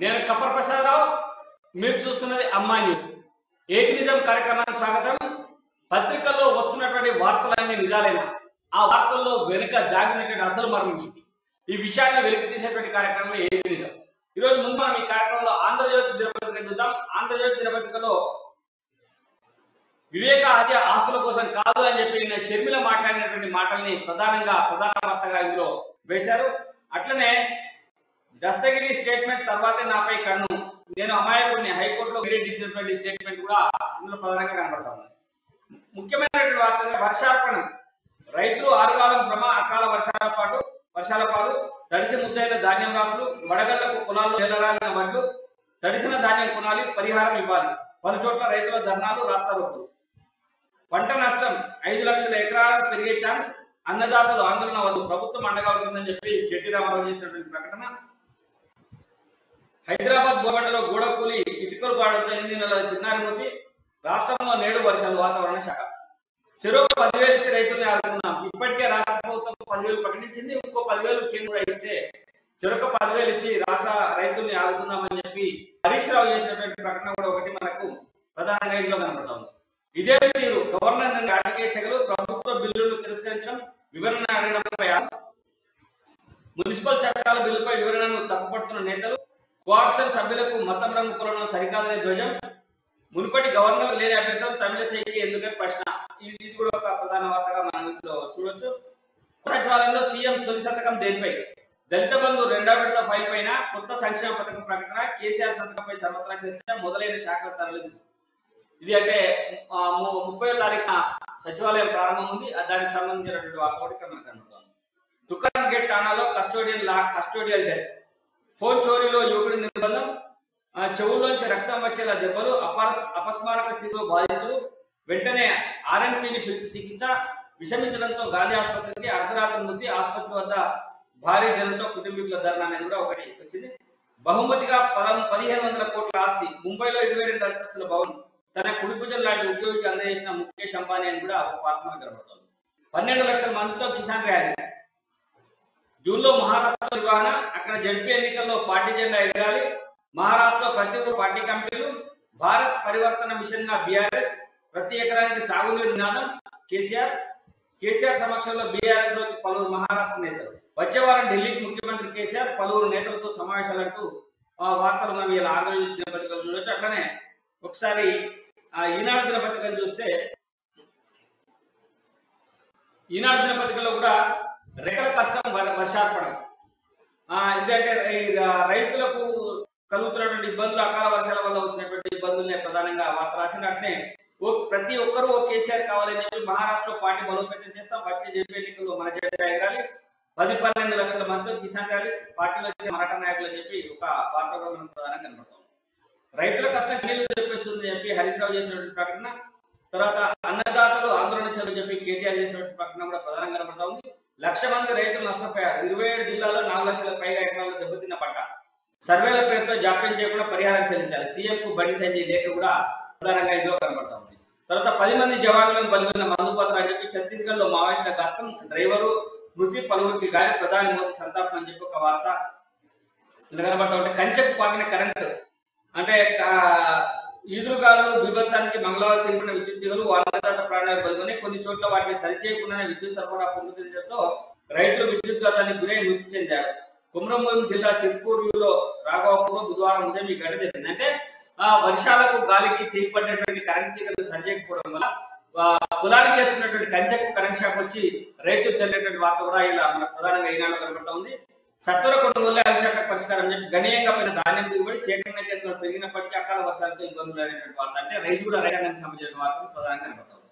నేను కప్పర్ ప్రసాదరావు, మీరు చూస్తున్నది అమ్మా న్యూస్. ఏది నిజం కార్యక్రమానికి స్వాగతం. పత్రికల్లో వస్తున్నటువంటి వార్తలన్నీ నిజాలేనా? ఆ వార్తల్లో వెనుక దాగినటువంటి అసలు మర్మం ఏంటి? ఈ విషయాన్ని వెలికి తీసేటువంటి కార్యక్రమంలో ఏది నిజం. ఈరోజు ముందు మనం ఈ కార్యక్రమంలో ఆంధ్రజ్యోతి దినపత్రిక చూద్దాం. ఆంధ్రజ్యోతి దినపత్రికలో వివేక హత్య ఆస్తుల కోసం కాదు అని చెప్పి నిన్న షర్మిల మాట్లాడినటువంటి మాటల్ని ప్రధాన వార్తగా ఇందులో వేశారు. అట్లనే దస్తగిరి స్టేట్మెంట్ తర్వాతే నాపై కన్ను, నేను అమాయకుడిని, హైకోర్టులో గ్రేడ్ ఇచ్చినటువంటి స్టేట్మెంట్ కూడా ఇందులో ప్రధానంగా కనబడుతుంది. ముఖ్యమైనటువంటి వార్త వర్షార్పణం. రైతులు ఆరుగాలం శ్రమ, అకాల వర్షాల పాలు, తడిసి ముద్దైన ధాన్యం రాసులు, వడగళ్లకు పొలాల్లో ఎల్లరాలిన వడ్లు, తడిసిన ధాన్యం కొనాలి, పరిహారం ఇవ్వాలి. పలు చోట్ల రైతుల ధర్నాలు, రాస్తారోకోలు. పంట నష్టం 5 లక్షల ఎకరాలకు పెరిగే ఛాన్స్, అన్నదాతలు ఆందోళన వద్దు, ప్రభుత్వం అండగా ఉంటుందని చెప్పి కేటీ రామారావు చేసినటువంటి ప్రకటన. హైదరాబాద్ బోర్బండలో గోడ కూలి ఇటుకలు పాడుతో 8 నెలల చిన్నారి మృతి, రాష్ట్రంలో నేడు వర్షాలు, వాతావరణ శాఖ. చెరువు 10,000 ఇచ్చి రైతుల్ని ఆదుకున్నాం. ఇప్పటికే రాష్ట్ర ప్రభుత్వం 10,000 ప్రకటించింది. ఇంకో 10,000 కేంద్రం ఇస్తే చెరుకు 10,000 ఇచ్చి రాష్ట్ర రైతుల్ని ఆదుకుందామని చెప్పి హరీష్ రావు చేసినటువంటి ప్రకటన కూడా ఒకటి మనకు ప్రధానంగా ఇందులో కనబడుతుంది. ఇదే తీరు గవర్నర్ రాజకీయ శాఖలు ప్రభుత్వ బిల్లులు తిరస్కరించడం, వివరణ అడగడంపై, మున్సిపల్ చట్టాల బిల్లుపై వివరణను తప్పుపడుతున్న నేతలు, కోఆప్షన్ సభ్యులకు మతం రంగు కులం సరికాదనే ధ్వజం, మునుపటి గవర్నర్ లేని అభ్యర్థులు తమిళసైకి ఎందుకని ప్రశ్న. ఇది కూడా ఒక ప్రధాన వార్తగా మనం ఇందులో చూడొచ్చు. సచివాలయంలో సీఎం తొలి సంతకం దేనిపై? దళిత బంధు 2వ విడత ఫైల్ పైన, కొత్త సంక్షేమ పథకం ప్రకటన, కేసీఆర్ సంతకంపై సర్వత్రా చర్చ, మొదలైన శాఖల తరలింది. ఇది అంటే 30వ తారీఖున సచివాలయం ప్రారంభం ఉంది. దానికి సంబంధించినటువంటి వార్త కూడా ఇక్కడ మనకు కనబడుతుంది. దుకాన్ గేట్ ఠాణాలో కస్టోడియల్ డెత్, ఫోన్ చోరీలో యువకుడి నిర్బంధం, చెవుల్లోంచి రక్తం వచ్చేలా దెబ్బలు, అపస్మారక స్థితిలో బాధితులు, వెంటనే ఆర్ఎన్పిని పిలిచి చికిత్స, విషమించడంతో గాంధీ ఆసుపత్రికి, అర్ధరాత్రి మృతి, ఆసుపత్రి వద్ద భారీ జనంతో కుటుంబీకుల ధర్నా అనేది కూడా ఒకటి వచ్చింది. బహుమతిగా 1,500 కోట్ల ఆస్తి, ముంబైలో 22 అంతస్తుల భవనం, తన కుడిభుజం లాంటి ఉద్యోగికి అందజేసిన ముఖేష్ అంబానీ అని కూడా ఒక వార్త కనబడుతుంది. 12 లక్షల మందితో కిసాన్ ర్యాలీ. జూన్లో మహారాష్ట్ర నిర్వహణ, అక్కడ జడ్పీ ఎన్నికల్లో పార్టీ జెండా ఎగరాలి. మహారాష్ట్రలో ప్రతి ఒక్కరు పార్టీ కమిటీలు, భారత్ పరివర్తన మిషన్ గా బీఆర్ఎస్, ప్రతి ఎకరానికి సాగునీరు నినాదం. కేసీఆర్ సమక్షంలో బీఆర్ఎస్ లోకి పలువురు మహారాష్ట్ర నేతలు. వచ్చే వారం ఢిల్లీకి ముఖ్యమంత్రి కేసీఆర్, పలువురు నేతలతో సమావేశాలంటూ వార్తలు మనం ఇలా ఆంధ్రజ్యోతి దినపత్రికలు చూడొచ్చు. అట్లనే ఒకసారి ఈనాడు దినపత్రికను చూస్తే, ఈనాడు దినపత్రికలో కూడా రెక్కల కష్టం వర్షార్పణం. ఇదంటే రైతులకు కలుగుతున్నటువంటి ఇబ్బందులు, అకాల వర్షాల వల్ల వచ్చినటువంటి ఇబ్బందులనే ప్రధానంగా వార్త రాసినట్టే. ప్రతి ఒక్కరూ ఓ కేసీఆర్ కావాలని చెప్పి మహారాష్ట్రలో పార్టీ బలోపేతం చేస్తాం, వచ్చే జడ్పీ ఎన్నికల్లో మన జెండా ఎగరాలి, 10-12 లక్షల మందితో కిసాన్ ర్యాలీస్, పార్టీలో వచ్చే మరాఠ నాయకులు అని చెప్పి ఒక వార్త కూడా మనం ప్రధానంగా కనబడుతుంది. రైతుల కష్టం నీళ్లు చెప్పిస్తుంది చెప్పి హరీష్ రావు చేసినటువంటి ప్రకటన. తర్వాత అన్నదాతలు ఆందోళన చేయని చెప్పి కేటీఆర్ చేసినటువంటి ప్రకటన కూడా ప్రధానంగా కనబడతా ఉంది. 1,00,000 మంది రైతులు నష్టపోయారు. 27 జిల్లాల్లో 4 లక్షల పైగా ఎకరాల్లో దెబ్బతిన్న పంట. సర్వేల పేరుతో జాప్యం చేయకుండా పరిహారం చెల్లించాలి. సీఎం కు బండి సంజయ్ లేఖ కూడా ప్రధానంగా ఇందులో కనబడతా ఉంది. తర్వాత 10 మంది జవాన్లను బలిగొన్న మందుపాత్ర అని చెప్పి ఛత్తీస్గఢ్ లో మావోయిస్టుల ఘాతం, డ్రైవరు మృతి, పలువురికి గాయం, ప్రధాని మోదీ సంతాపం అని చెప్పి ఒక వార్త ఇలా కనబడతా ఉంటే. కంచెకు పాకిన కరెంటు అంటే ఈదురుగాలు బీభత్సానికి మంగళవారం తిరిగిన విద్యుత్ తీగలు, అన్నదాత ప్రాణాలు బలిగొని కొన్ని చోట్ల వాటిని సరిచేయకుండానే విద్యుత్ సరఫరా పొందుతుండటంతో రైతులు విద్యుత్ ఘాతానికి గురై మృతి చెందారు. కుమ్రంభీం జిల్లా సిర్పూర్లో రాఘవపూర్లో బుధవారం ఉదయం ఈ ఘటన జరిగింది. అంటే వర్షాలకు గాలికి తెగిపడినటువంటి కరెంట్ తీగలు సరిచేయకపోవడం వల్ల పొలానికి వేసుకున్నటువంటి కంచెకు కరెంట్ షాక్ వచ్చి రైతులు చెల్లేటువంటి వార్త కూడా ఇలా మన ప్రధానంగా ఈనాడులో కనబడతా ఉంది. సత్వర కొనుగోలు అవిచట్ల పరిష్కారం చెప్పి గణనీయంగా పోయిన ధాన్యం దిగుబడి, సేకరణ కేంద్రాలు పెరిగినప్పటికీ అకాల వర్షాలతో ఇబ్బందులు అనేటువంటి వార్త. అంటే రైతు కూడా రైతాంగానికి సంబంధించిన వార్తలు ప్రధానంగా కనబడతా ఉంది.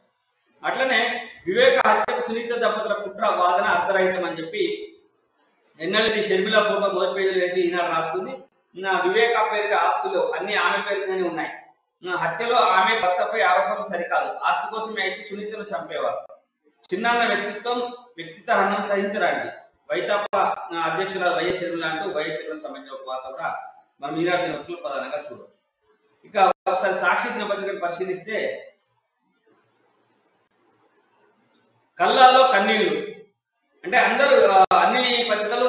అట్లనే వివేక హత్యకు సునీత దంపతుల కుట్ర వాదన అర్ధరహితం అని చెప్పి ఎన్నెల్లి షర్మిల ఫోటో మొదటి పేజీలు వేసి ఈనాడు రాసుకుంది. వివేక పేరుగా ఆస్తులు అన్ని ఆమె పేరుగానే ఉన్నాయి. హత్యలో ఆమె భర్తపై ఆరోపణలు సరికాదు, ఆస్తి కోసమే అయితే సునీతను చంపేవారు. చిన్నాన్న వ్యక్తిత్వ హనం సహించరాండి. వైతాపా అధ్యక్షురాలు వైఎస్ షర్మిల అంటూ వైఎస్ షర్మిలకు సంబంధించిన ఒక వార్త కూడా మనం ఈనాడు దినపత్రికలు ప్రధానంగా చూడవచ్చు. ఇక ఒకసారి సాక్షి దినపత్రికను పరిశీలిస్తే, కళ్ళాల్లో కన్నీళ్లు అంటే అందరూ అన్ని పత్రికలు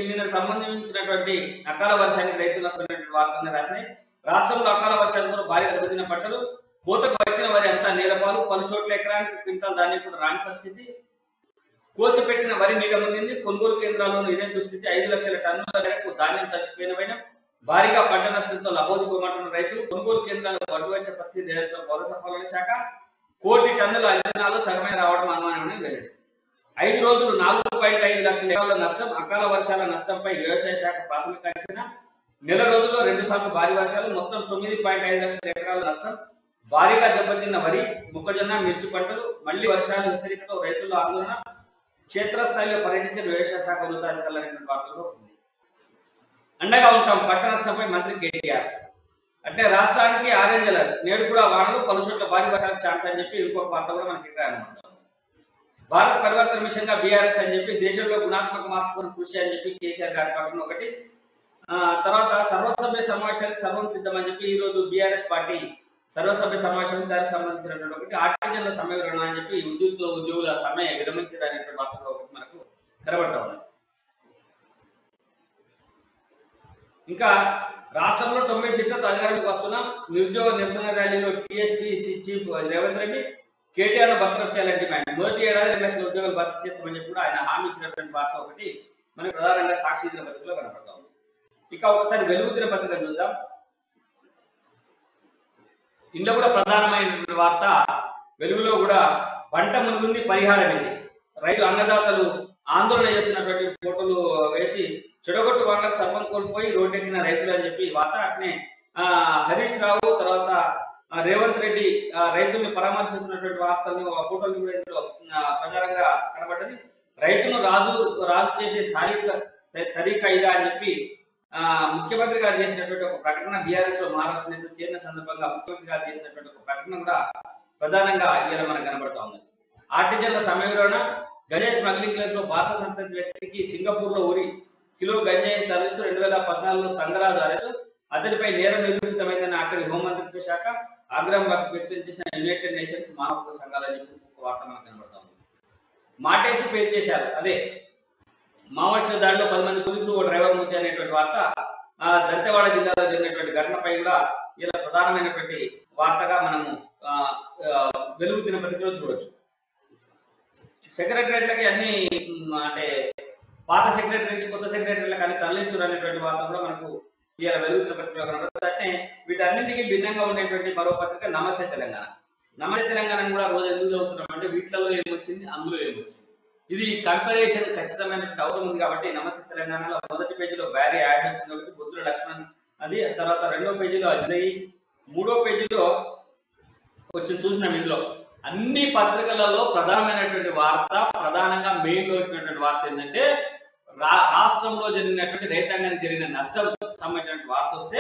నిన్న సంబంధించినటువంటి అకాల వర్షానికి రైతులు నష్టమైనటువంటి వార్తలను రాసినాయి. రాష్ట్రంలో అకాల వర్షాలతో భారీ దెబ్బతిన్న పంటలు, కోతకు వచ్చిన వరి అంతా నేలపాలు, పలు చోట్ల ఎకరానికి క్వింటాల్ ధాన్యం కూడా రాని పరిస్థితి, కోసి పెట్టిన వరి నీట మునిగింది. కొనుగోలు కేంద్రాల్లోనూ ఇదే దుస్థితి. 5 లక్షల టన్నుల మేరకు ధాన్యం తడిచిపోయిన భారీగా పంట నష్టంతో లబోదిబోమంటున్న రైతులు. కొనుగోలు కేంద్రాలకు వడ్డీ వచ్చే పరిస్థితి లేదంటూ పౌర సరఫరాల శాఖ. 1 కోటి టన్నుల అంచనాలు సగమైన రావడం అనుమానమని వెల్లడి. 5 రోజులు 4.5 లక్షల ఎకరాల నష్టం. అకాల వర్షాల నష్టంపై వ్యవసాయ శాఖ ప్రాథమిక అంచనా. నెల రోజుల్లో 2 సార్లు భారీ వర్షాలు, మొత్తం 9.5 లక్షల ఎకరాల నష్టం. భారీగా దెబ్బతిన్న వరి, మొక్కజొన్న, మిర్చి పంటలు. మళ్లీ వర్షాలు హెచ్చరికతో రైతుల ఆందోళన. క్షేత్రస్థాయిలో పర్యటించిన వ్యవసాయ శాఖ ఉన్నతాధికారుల వార్తల్లో ఉంది. అండగా ఉంటాం పంట నష్టంపై మంత్రి కేటీఆర్. అంటే రాష్ట్రానికి ఆరెంజ్ అలర్ట్. నేడు కూడా వానలు, పలు చోట్ల భారీ వర్షాలకు ఛాన్స్ అని చెప్పి ఇంకొక వార్త కూడా మనకి ఇక్కడ అనమాట. భారత్ పరివర్తన మిషన్ గా బీఆర్ఎస్ అని చెప్పి, దేశంలో గుణాత్మక మార్పు కోసం కృషి అని చెప్పి కేసీఆర్ గారి పక్కన ఒకటి. తర్వాత సర్వసభ్య సమావేశానికి సర్వం సిద్ధం అని చెప్పి ఈ రోజు బీఆర్ఎస్ పార్టీ సర్వసభ్య సమావేశం దానికి సంబంధించినటువంటి ఒకటి. ఆర్టిజన్ల సమ్మె విరమణ అని చెప్పి ఉద్యోగుల సమ్మె విరమించడానికి వార్తలు ఒకటి మనకు కనబడతా ఉన్నాయి. ఇంకా రాష్ట్రంలో 90 సీట్లతో అధికారానికి వస్తున్నాం. నిరుద్యోగ నిరసన ర్యాలీలో టీఎస్పీసీ చీఫ్ రేవంత్ రెడ్డి కేటీఆర్ బర్తరఫ్ చేయాలని డిమాండ్. మొదటి ఏడాది 2 లక్షల ఉద్యోగాలు భర్తీ చేస్తామని చెప్పి కూడా ఆయన హామీ ఇచ్చినటువంటి వార్త ఒకటి మనకు ప్రధానంగా సాక్షి దినపత్రికలో కనపడతా ఉంది. ఇక ఒకసారి వెలుగు దినపత్రిక చూద్దాం. ఇందులో కూడా ప్రధానమైనటువంటి వార్త వెలుగులో కూడా పంట మునుగుంది, పరిహారం ఇది. రైతు అన్నదాతలు ఆందోళన చేస్తున్నటువంటి ఫోటోలు వేసి చెడగొట్టు వాళ్లకు సర్వం కోల్పోయి రోడ్డెక్కిన రైతులు అని చెప్పి వార్త. అట్నే హరీష్ రావు తర్వాత రేవంత్ రెడ్డి రైతుల్ని పరామర్శిస్తున్నటువంటి వార్తలు, ఫోటోలు కూడా ఇందులో ప్రచారంగా కనబడ్డది. రైతును రాజు చేసే తరీకా ఇదా అని చెప్పి ముఖ్యమంత్రి గారు చేసినటువంటి ఒక ప్రకటన, బీఆర్ఎస్ లో మహారాష్ట్ర నేతలు చేరిన సందర్భంగా ముఖ్యమంత్రి గారు చేసినటువంటి ఒక ప్రకటన కూడా ప్రధానంగా ఇలా మనకు కనబడతా ఉంది. ఆర్టిజన్ల సమ్మె విరమణ. గంజాయి స్మగ్లింగ్ కేసులో లో భారత సంతతి వ్యక్తికి సింగపూర్ లో ఉరి కిలో గంజాయిని తరలిస్తూ 2014లో తంగరాజు అరెస్టు. అతడిపై నేరం నిరూపితమైందని అక్కడి హోంమంత్రిత్వ శాఖ ఆగ్రహం వ్యక్తం చేసిన యునైటెడ్ నేషన్స్ మానవ హక్కుల సంఘాలని చెప్పి ఒక వార్త మనకు కనబడతా ఉంది. మాటేసి పేరు చేశారు. అదే మావోయిస్టుల దాడిలో 10 మంది పోలీసులు, ఓ డ్రైవర్ మృతి అనేటువంటి వార్త. దంతెవాడ జిల్లాలో జరిగినటువంటి ఘటనపై కూడా ఇలా ప్రధానమైనటువంటి వార్తగా మనము వెలుగు దినపత్రికలో చూడొచ్చు. సెక్రటరియట్లకి అన్ని అంటే పాత సెక్రటరీ నుంచి కొత్త సెక్రటరీలకు అన్ని తరలిస్తున్నారు అనేటువంటి వార్త కూడా మనకు ఇలా వెలుగు దినపత్రికలో కనబడుతుంది. అంటే వీటన్నింటికి భిన్నంగా ఉండేటువంటి మరో పత్రిక నమస్తే తెలంగాణ. నమస్తే తెలంగాణ కూడా రోజు ఎందుకు చదువుతున్నాం అంటే వీటిలో ఏమొచ్చింది, అందులో ఏమొచ్చింది, ఇది కంపారిజన్ ఖచ్చితమైనటువంటి అవసరం ఉంది కాబట్టి నమస్తే తెలంగాణలో మొదటి పేజీలో బ్యారీ యాడ్ వచ్చింది ఒకటి, బొద్దుల లక్ష్మణ్ అది. తర్వాత 2వ పేజీలో అజయ్, 3వ పేజీలో వచ్చి చూసినాం. ఇందులో అన్ని పత్రికలలో ప్రధానమైనటువంటి వార్త, ప్రధానంగా మెయిన్ లో వచ్చినటువంటి వార్త ఏంటంటే రాష్ట్రంలో జరిగినటువంటి రైతాంగానికి జరిగిన నష్టం సంబంధించినటువంటి వార్త వస్తే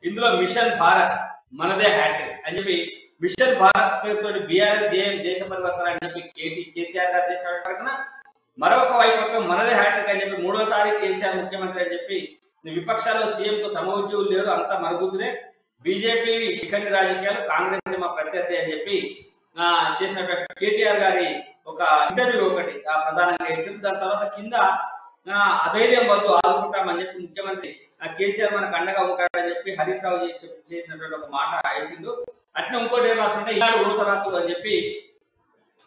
ఇందులో మిషన్ భారత్ మనదే హ్యాట్రిక్ అని చెప్పి, మిషన్ భారత్ పేరుతో బీఆర్ఎస్ దేశ పరివర్తన అని చెప్పి కేసీఆర్ గారు చేసినటువంటి ప్రకటన. మరొక వైపు మనదే హ్యాట్రిక్ అని చెప్పి 3వసారి కేసీఆర్ ముఖ్యమంత్రి అని చెప్పి విపక్షాల్లో సీఎంకు సమఉద్యోగులు లేరు, అంతా మరుగుతులే, బీజేపీ శిఖండి రాజకీయాలు, కాంగ్రెస్ మా ప్రత్యర్థి అని చెప్పి చేసినటువంటి కేటీఆర్ గారి ఒక ఇంటర్వ్యూ ఒకటి ప్రధానంగా వేసింది. దాని తర్వాత కింద అధైర్యం వద్దు, ఆదుకుంటామని చెప్పి ముఖ్యమంత్రి కేసీఆర్ మనకు అండగా ఉంటాడని చెప్పి హరీష్ రావు చేసినటువంటి ఒక మాట వేసిండు. అట్లా ఇంకోటి ఏం రాసుకుంటే ఈనాడు ఉడతరాతులు అని చెప్పి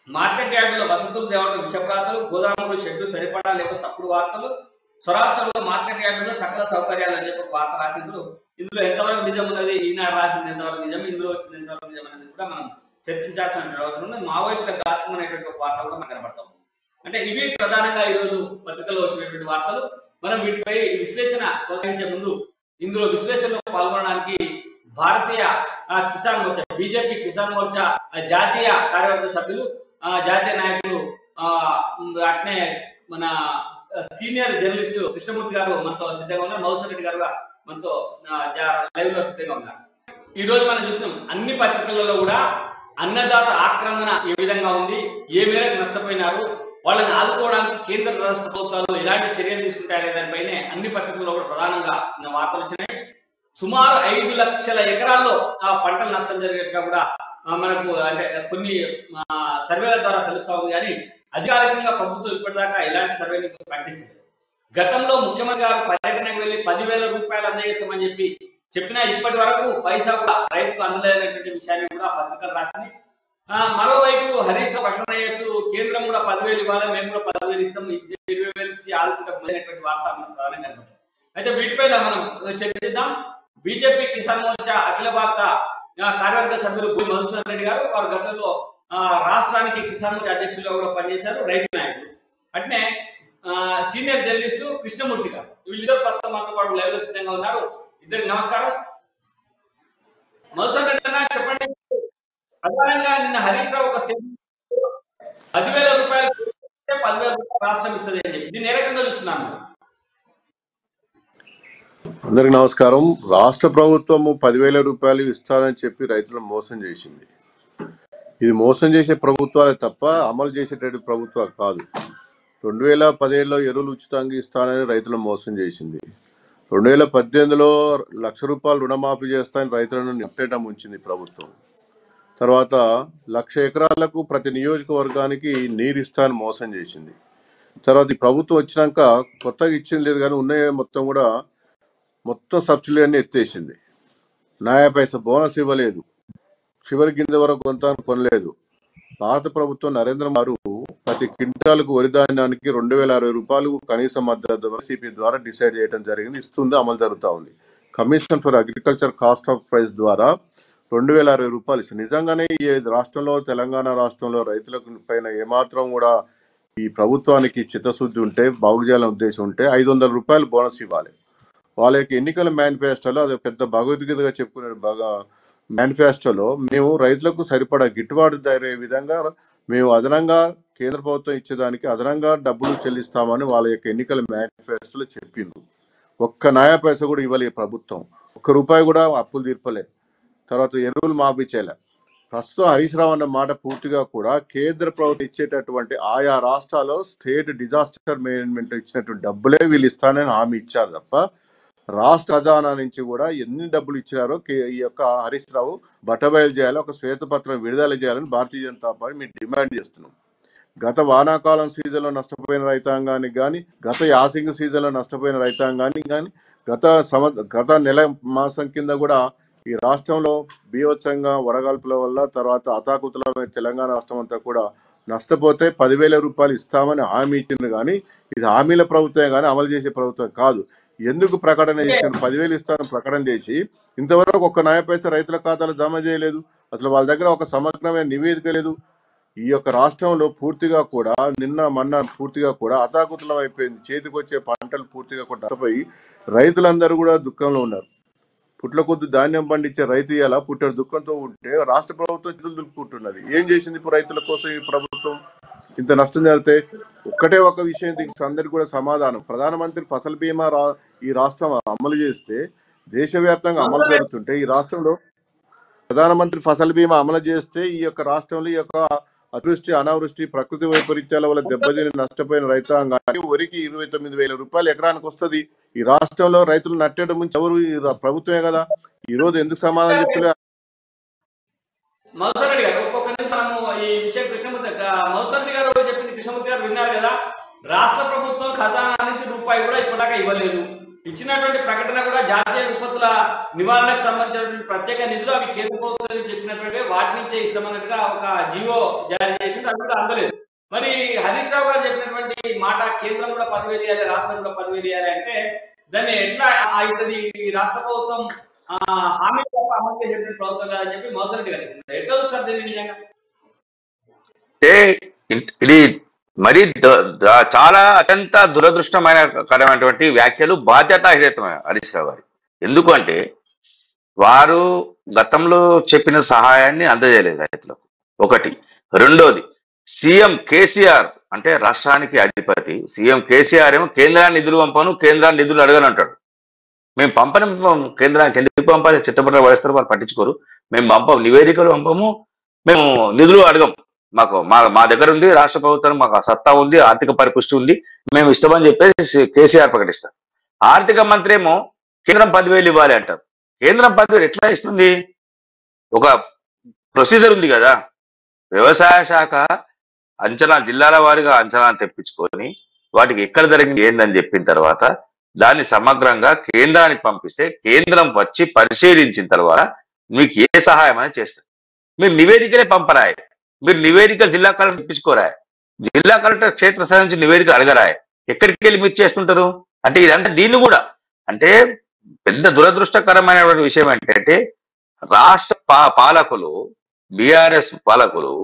మార్కెట్ యార్డులో వసతులు తేవడం విషప్రాతలు, గోదాములు షెడ్లు సరిపడా లేకపోతే తప్పుడు వార్తలు, స్వరాష్ట్రంలో మార్కెట్ యార్డులో సకల సౌకర్యాలు అని చెప్పి వార్త రాసిండ్రు. ఇందులో ఎంతవరకు నిజం ఉన్నది, ఈనాడు రాసింది ఎంతవరకు నిజం, ఇందులో వచ్చింది ఎంతవరకు నిజం అనేది కూడా మనం చర్చించాల్సిన అవసరం ఉంది. మావోయిస్టుల ఘాతం అనేటువంటి ఒక వార్త కూడా మనకు కనబడతాం. అంటే ఇవి ప్రధానంగా ఈరోజు పత్రికల్లో వచ్చినటువంటి వార్తలు. మనం వీటిపై విశ్లేషణ కొనసాగించే ముందు ఇందులో విశ్లేషణలో పాల్గొనడానికి భారతీయ కిసాన్ మోర్చా, బీజేపీ కిసాన్ మోర్చా జాతీయ కార్యవర్గ సభ్యులు, జాతీయ నాయకులు, అట్నే మన సీనియర్ జర్నలిస్ట్ కృష్ణమూర్తి గారు మనతో సిద్ధంగా ఉన్నారు, మధుసూదన్ రెడ్డి గారు మనతో లైవ్ లో సిద్ధంగా ఉన్నారు. ఈ రోజు మనం చూస్తున్నాం అన్ని పత్రికలలో కూడా అన్నదాత ఆక్రమణ ఏ విధంగా ఉంది, ఏ మేరకు నష్టపోయినారు, వాళ్ళని ఆదుకోవడానికి కేంద్ర రాష్ట్ర ప్రభుత్వాలు ఎలాంటి చర్యలు తీసుకుంటాయనే దానిపైనే అన్ని పత్రికల్లో కూడా ప్రధానంగా వార్తలు వచ్చినాయి. సుమారు 5 లక్షల ఎకరాల్లో పంటల నష్టం జరిగినట్టుగా కూడా మనకు అంటే కొన్ని సర్వేల ద్వారా తెలుస్తా ఉంది. కానీ అధికారికంగా ప్రభుత్వం ఇప్పటిదాకా ఎలాంటి సర్వేని ప్రకటించలేదు. గతంలో ముఖ్యమంత్రి గారు పర్యటనకు వెళ్లి 10,000 రూపాయలు అందజేస్తామని చెప్పినా ఇప్పటి వరకు పైసా కూడా రైతుకు అందలేనటువంటి విషయాన్ని కూడా పత్రికలు రాసింది. మరోవైపు హరీష్ రావు ప్రకటన చేస్తూ కేంద్రం కూడా 10,000 ఇవ్వాలి, మేము కూడా 10,000 ఇస్తాం, 20,000 ఇచ్చి ఆదుకుంటాం వార్త మనకు ప్రధానంగా కనబడుతుంది. అయితే వీటిపైన మనం చర్చిద్దాం. బీజేపీ కిసాన్ మోర్చా అఖిల భారత కార్యవర్గ సభ్యులు బూరి మధుసూదన్ రెడ్డి గారు, వారు గతంలో రాష్ట్రానికి కిసాన్ మోర్చా అధ్యక్షులుగా కూడా పనిచేశారు, రైతు నాయకులు. అట్నే సీనియర్ జర్నలిస్టు కృష్ణమూర్తి గారు, వీళ్ళిద్దరు ప్రస్తుతం మనతో పాటు లైవ్ లో సిద్ధంగా ఉన్నారు. ఇద్దరికి నమస్కారం. మధుసూదన్ రెడ్డి అన్న, చెప్పండి. ప్రధానంగా నిన్న హరీష్ రావు ఒక స్టేట్మెంట్ 10,000 రూపాయలు 10,000 రూపాయలు రాష్ట్రం ఇస్తుంది అని చెప్పి, దీన్ని ఏ రకంగా చూస్తున్నాను? అందరికి నమస్కారం. రాష్ట్ర ప్రభుత్వము 10,000 రూపాయలు ఇస్తానని చెప్పి రైతులను మోసం చేసింది. ఇది మోసం చేసే ప్రభుత్వాలే తప్ప అమలు చేసేటటువంటి ప్రభుత్వాలు కాదు. 2017లో ఎరువులు ఉచితంగా ఇస్తానని రైతులను మోసం చేసింది. 2018లో ₹1,00,000 రుణమాఫీ చేస్తానని రైతులను నిప్పేటం ఉంచింది ప్రభుత్వం. తర్వాత 1,00,000 ఎకరాలకు ప్రతి నియోజకవర్గానికి నీరు ఇస్తానని మోసం చేసింది. తర్వాత ఈ ప్రభుత్వం వచ్చినాక కొత్తగా ఇచ్చింది లేదు కానీ ఉన్నాయి మొత్తం సబ్సిడీ అన్ని ఎత్తేసింది. నయా పైసా బోనస్ ఇవ్వలేదు, చివరి గింజ వరకు కొనలేదు. భారత ప్రభుత్వం నరేంద్ర మోదీ ప్రతి క్వింటాలకు వరి ధాన్యానికి ₹2,060 కనీస మద్దతు ధర సిపి ద్వారా డిసైడ్ చేయడం జరిగింది, ఇస్తుంది, అమలు జరుగుతూ ఉంది. Commission for agriculture cost of price ద్వారా ₹2,060 ఇస్తుంది. నిజంగానే ఈ రాష్ట్రంలో, తెలంగాణ రాష్ట్రంలో రైతులకు పైన ఏమాత్రం కూడా ఈ ప్రభుత్వానికి చిత్తశుద్ధి ఉంటే, బాగు చేయాలనే ఉద్దేశం ఉంటే ₹500 బోనస్ ఇవ్వాలి. వాళ్ళ యొక్క ఎన్నికల మేనిఫెస్టోలో అది పెద్ద భగవద్గీతగా చెప్పుకునే మేనిఫెస్టోలో మేము రైతులకు సరిపడా గిట్టుబాటు ధర విధంగా మేము అదనంగా కేంద్ర ప్రభుత్వం ఇచ్చేదానికి అదనంగా డబ్బులు చెల్లిస్తామని వాళ్ళ యొక్క ఎన్నికల మేనిఫెస్టోలో చెప్పిండ్రు. ఒక్క నయా పైసా కూడా ఇవ్వలే ప్రభుత్వం, ₹1 కూడా అప్పులు తీర్పలే. తర్వాత ఎరువులు మాఫీ చేయలే. ప్రస్తుతం హరీష్ రావు అన్న మాట పూర్తిగా కూడా కేంద్ర ప్రభుత్వం ఇచ్చేటటువంటి ఆయా రాష్ట్రాల్లో స్టేట్ డిజాస్టర్ మేనేజ్మెంట్ ఇచ్చినటువంటి డబ్బులే వీళ్ళు ఇస్తానని హామీ ఇచ్చారు తప్ప రాష్ట్ర ఖజానా నుంచి కూడా ఎన్ని డబ్బులు ఇచ్చినారో ఈ యొక్క హరీష్ రావు బట్టబయలు చేయాలి, ఒక శ్వేతపత్రం విడుదల చేయాలని భారతీయ జనతా పార్టీ మేము డిమాండ్ చేస్తున్నాం. గత వానాకాలం సీజన్లో నష్టపోయిన రైతాంగానికి కానీ, గత యాసింగ్ సీజన్లో నష్టపోయిన రైతాంగానికి కానీ, గత నెల మాసం కింద కూడా ఈ రాష్ట్రంలో బీభత్సంగా వడగాల్పుల వల్ల తర్వాత అతాకుతలమైన తెలంగాణ రాష్ట్రం అంతా కూడా నష్టపోతే 10,000 రూపాయలు ఇస్తామని హామీ ఇచ్చింది. కానీ ఇది హామీల ప్రభుత్వం కానీ అమలు చేసే ప్రభుత్వం కాదు. ఎందుకు ప్రకటన చేసిన 10,000 ఇస్తానని ప్రకటన చేసి ఇంతవరకు ఒక్క నయా పైసా రైతుల ఖాతాలో జమ చేయలేదు. అసలు వాళ్ళ దగ్గర ఒక సమగ్రమైన నివేదిక లేదు. ఈ యొక్క రాష్ట్రంలో పూర్తిగా కూడా మొన్న పూర్తిగా కూడా అతాకుతలం అయిపోయింది. చేతికి వచ్చే పంటలు పూర్తిగా కూడా నష్టపోయి రైతులందరూ కూడా దుఃఖంలో ఉన్నారు. పుట్ల కొద్ది ధాన్యం పండించే రైతు ఇలా పుట్టిన దుఃఖంతో ఉంటే రాష్ట్ర ప్రభుత్వం చేతులు దులుపుకుంటున్నది. ఏం చేసింది ఇప్పుడు రైతుల కోసం ఈ ప్రభుత్వం? ఇంత నష్టం జరిగితే ఒక్కటే ఒక విషయం దీనికి అందరికి కూడా సమాధానం, ప్రధానమంత్రి ఫసల్ బీమా ఈ రాష్ట్రం అమలు చేస్తే, దేశవ్యాప్తంగా అమలు జరుగుతుంటే ఈ రాష్ట్రంలో ప్రధానమంత్రి ఫసల్ బీమా అమలు చేస్తే ఈ యొక్క రాష్ట్రంలో ఈ యొక్క అతివృష్టి, అనావృష్టి, ప్రకృతి వైపరీత్యాల వల్ల దెబ్బతిని నష్టపోయిన రైతాంగానికి వరికి ₹29,000 ఎకరానికి వస్తుంది. ఈ రాష్ట్రంలో రైతులు నట్టేయడం నుంచి ఎవరు? ప్రభుత్వమే కదా. ఈ రోజు ఎందుకు సమాధానం చెప్తున్నా? మధుసూదన్ రెడ్డి గారు, ఒక్కొక్క నిమిషం ఈ విషయం మధుసూదన్ రెడ్డి గారు చెప్పింది కృష్ణమూర్తి గారు విన్నారు కదా. రాష్ట్ర ప్రభుత్వం ఖజానా నుంచి రూపాయి కూడా ఇప్పటిదాకా ఇవ్వలేదు. ఇచ్చినటువంటి ప్రకటన కూడా జాతీయ విపత్తుల నివారణకు సంబంధించినటువంటి ప్రత్యేక నిధులు అవి కేంద్ర ప్రభుత్వం నుంచి వచ్చినటువంటి వాటి నుంచే ఇస్తామన్నట్టుగా ఒక జీవో జారీ చేసింది, అది కూడా అందలేదు. మరి హరీష్ రావు గారు చెప్పినటువంటి మాట కేంద్రం కూడా 10,000 ఇవ్వాలి, రాష్ట్రం కూడా 10,000 ఇవ్వాలి అంటే దాన్ని ఎట్లా అవుతుంది? రాష్ట్ర ప్రభుత్వం హామీ అమలు చేసేటువంటి ప్రభుత్వం కాదని చెప్పి మధుసూదన్ రెడ్డి గారు ఎట్లా చూస్తారు దీన్ని? నిజంగా ఇది మరి చాలా అత్యంత దురదృష్టమైనటువంటి వ్యాఖ్యలు, బాధ్యతారహితమైన హరీష్ రావు గారు. ఎందుకంటే వారు గతంలో చెప్పిన సహాయాన్ని అందజేయలేదు రైతులకు, ఒకటి. రెండోది, సీఎం కేసీఆర్ అంటే రాష్ట్రానికి అధిపతి సీఎం కేసీఆర్ ఏమో కేంద్రాన్ని నిధులు పంపను, కేంద్రాన్ని నిధులు అడగను అంటాడు. మేము పంపని కేంద్రానికి ఎందుకు పంపాలి? చిత్తపట్ల పడేస్తారు, వాళ్ళు పట్టించుకోరు. మేము పంపం, నివేదికలు పంపము, మేము నిధులు అడగం. మా దగ్గర ఉంది రాష్ట్ర ప్రభుత్వం, మాకు సత్తా ఉంది, ఆర్థిక పరిపుష్టి ఉంది, మేము ఇస్తామని చెప్పేసి కేసీఆర్ ప్రకటిస్తారు. ఆర్థిక మంత్రి ఏమో కేంద్రం 10,000 ఇవ్వాలి అంటారు. కేంద్రం 10,000 ఎట్లా ఇస్తుంది? ఒక ప్రొసీజర్ ఉంది కదా. వ్యవసాయ శాఖ జిల్లాల వారీగా అంచనా తెప్పించుకొని వాటికి ఎక్కడ జరిగింది ఏందని చెప్పిన తర్వాత దాన్ని సమగ్రంగా కేంద్రానికి పంపిస్తే కేంద్రం వచ్చి పరిశీలించిన తర్వాత మీకు ఏ సహాయం అనేది చేస్తారు. మీరు నివేదికలే పంపరాయి, మీరు నివేదికలు జిల్లా కలెక్టర్ ఇప్పించుకోరాయి, జిల్లా కలెక్టర్ క్షేత్రస్థాయి నుంచి నివేదికలు అడగరాయి, ఎక్కడికి వెళ్ళి మీరు చేస్తుంటారు అంటే ఇదంతా. దీన్ని కూడా అంటే పెద్ద దురదృష్టకరమైనటువంటి విషయం ఏంటంటే రాష్ట్ర పాలకులు, బీఆర్ఎస్ పాలకులు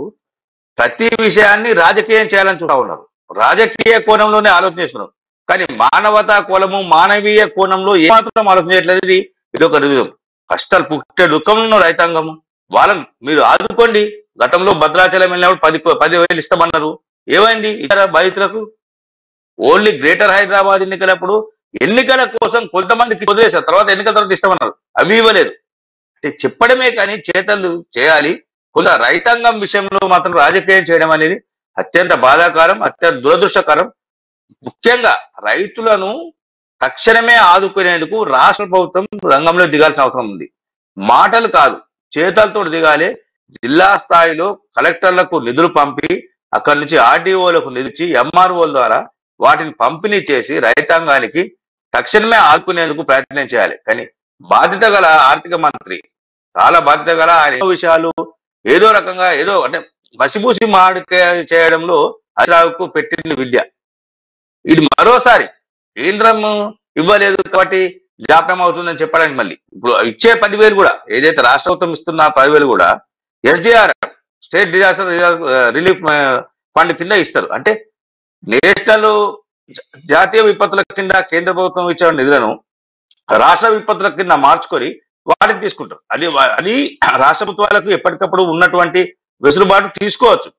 ప్రతి విషయాన్ని రాజకీయం చేయాలని చూస్తూ ఉన్నారు, రాజకీయ కోణంలోనే ఆలోచన చేస్తున్నారు. కానీ మానవతా కోణము, మానవీయ కోణంలో ఏమాత్రం ఆలోచన చేయట్లేదు. ఇది ఒక రుజువు. కష్టాలు పుట్టే దుఃఖంలో రైతాంగము వాళ్ళని మీరు ఆదుకోండి. గతంలో భద్రాచలం వెళ్ళినప్పుడు 10,000 ఇస్తామన్నారు, ఏమైంది ఇతర బాధితులకు? ఓన్లీ గ్రేటర్ హైదరాబాద్ ఎన్నికలప్పుడు ఎన్నికల కోసం కొంతమందికి వదిలేశారు, తర్వాత ఎన్నికల తర్వాత ఇస్తామన్నారు, అవి ఇవ్వలేదు. అంటే చెప్పడమే కానీ చేతలు చేయాలి. కొంత రైతాంగం విషయంలో మాత్రం రాజకీయం చేయడం అనేది అత్యంత బాధాకరం, అత్యంత దురదృష్టకరం. ముఖ్యంగా రైతులను తక్షణమే ఆదుకునేందుకు రాష్ట్ర ప్రభుత్వం రంగంలో దిగాల్సిన అవసరం ఉంది. మాటలు కాదు, చేతలతో దిగాలి. జిల్లా స్థాయిలో కలెక్టర్లకు నిధులు పంపి అక్కడి నుంచి ఆర్డీఓలకు నిలిచి ఎంఆర్ఓల ద్వారా వాటిని పంపిణీ చేసి రైతాంగానికి తక్షణమే ఆదుకునేందుకు ప్రయత్నం చేయాలి. కానీ బాధ్యత గల ఆర్థిక మంత్రి, చాలా బాధ్యత గల ఆయన విషయాలు ఏదో రకంగా ఏదో అంటే మసిబూసి మాడిక చేయడంలో హరీశ్రావుకు పెట్టిన విద్య. ఇది మరోసారి కేంద్రం ఇవ్వలేదు కాబట్టి జాప్యం అవుతుందని చెప్పడానికి మళ్ళీ ఇప్పుడు ఇచ్చే 10,000 కూడా ఏదైతే రాష్ట్ర ప్రభుత్వం ఇస్తున్న 10,000 కూడా SDRF state disaster relief fund కింద ఇస్తారు. అంటే నేషనల్ జాతీయ విపత్తుల కింద కేంద్ర ప్రభుత్వం ఇచ్చే నిధులను రాష్ట్ర విపత్తుల కింద మార్చుకొని వాటిని తీసుకుంటారు. అది రాష్ట్ర ప్రభుత్వాలకు ఎప్పటికప్పుడు ఉన్నటువంటి వెసులుబాటు తీసుకోవచ్చు.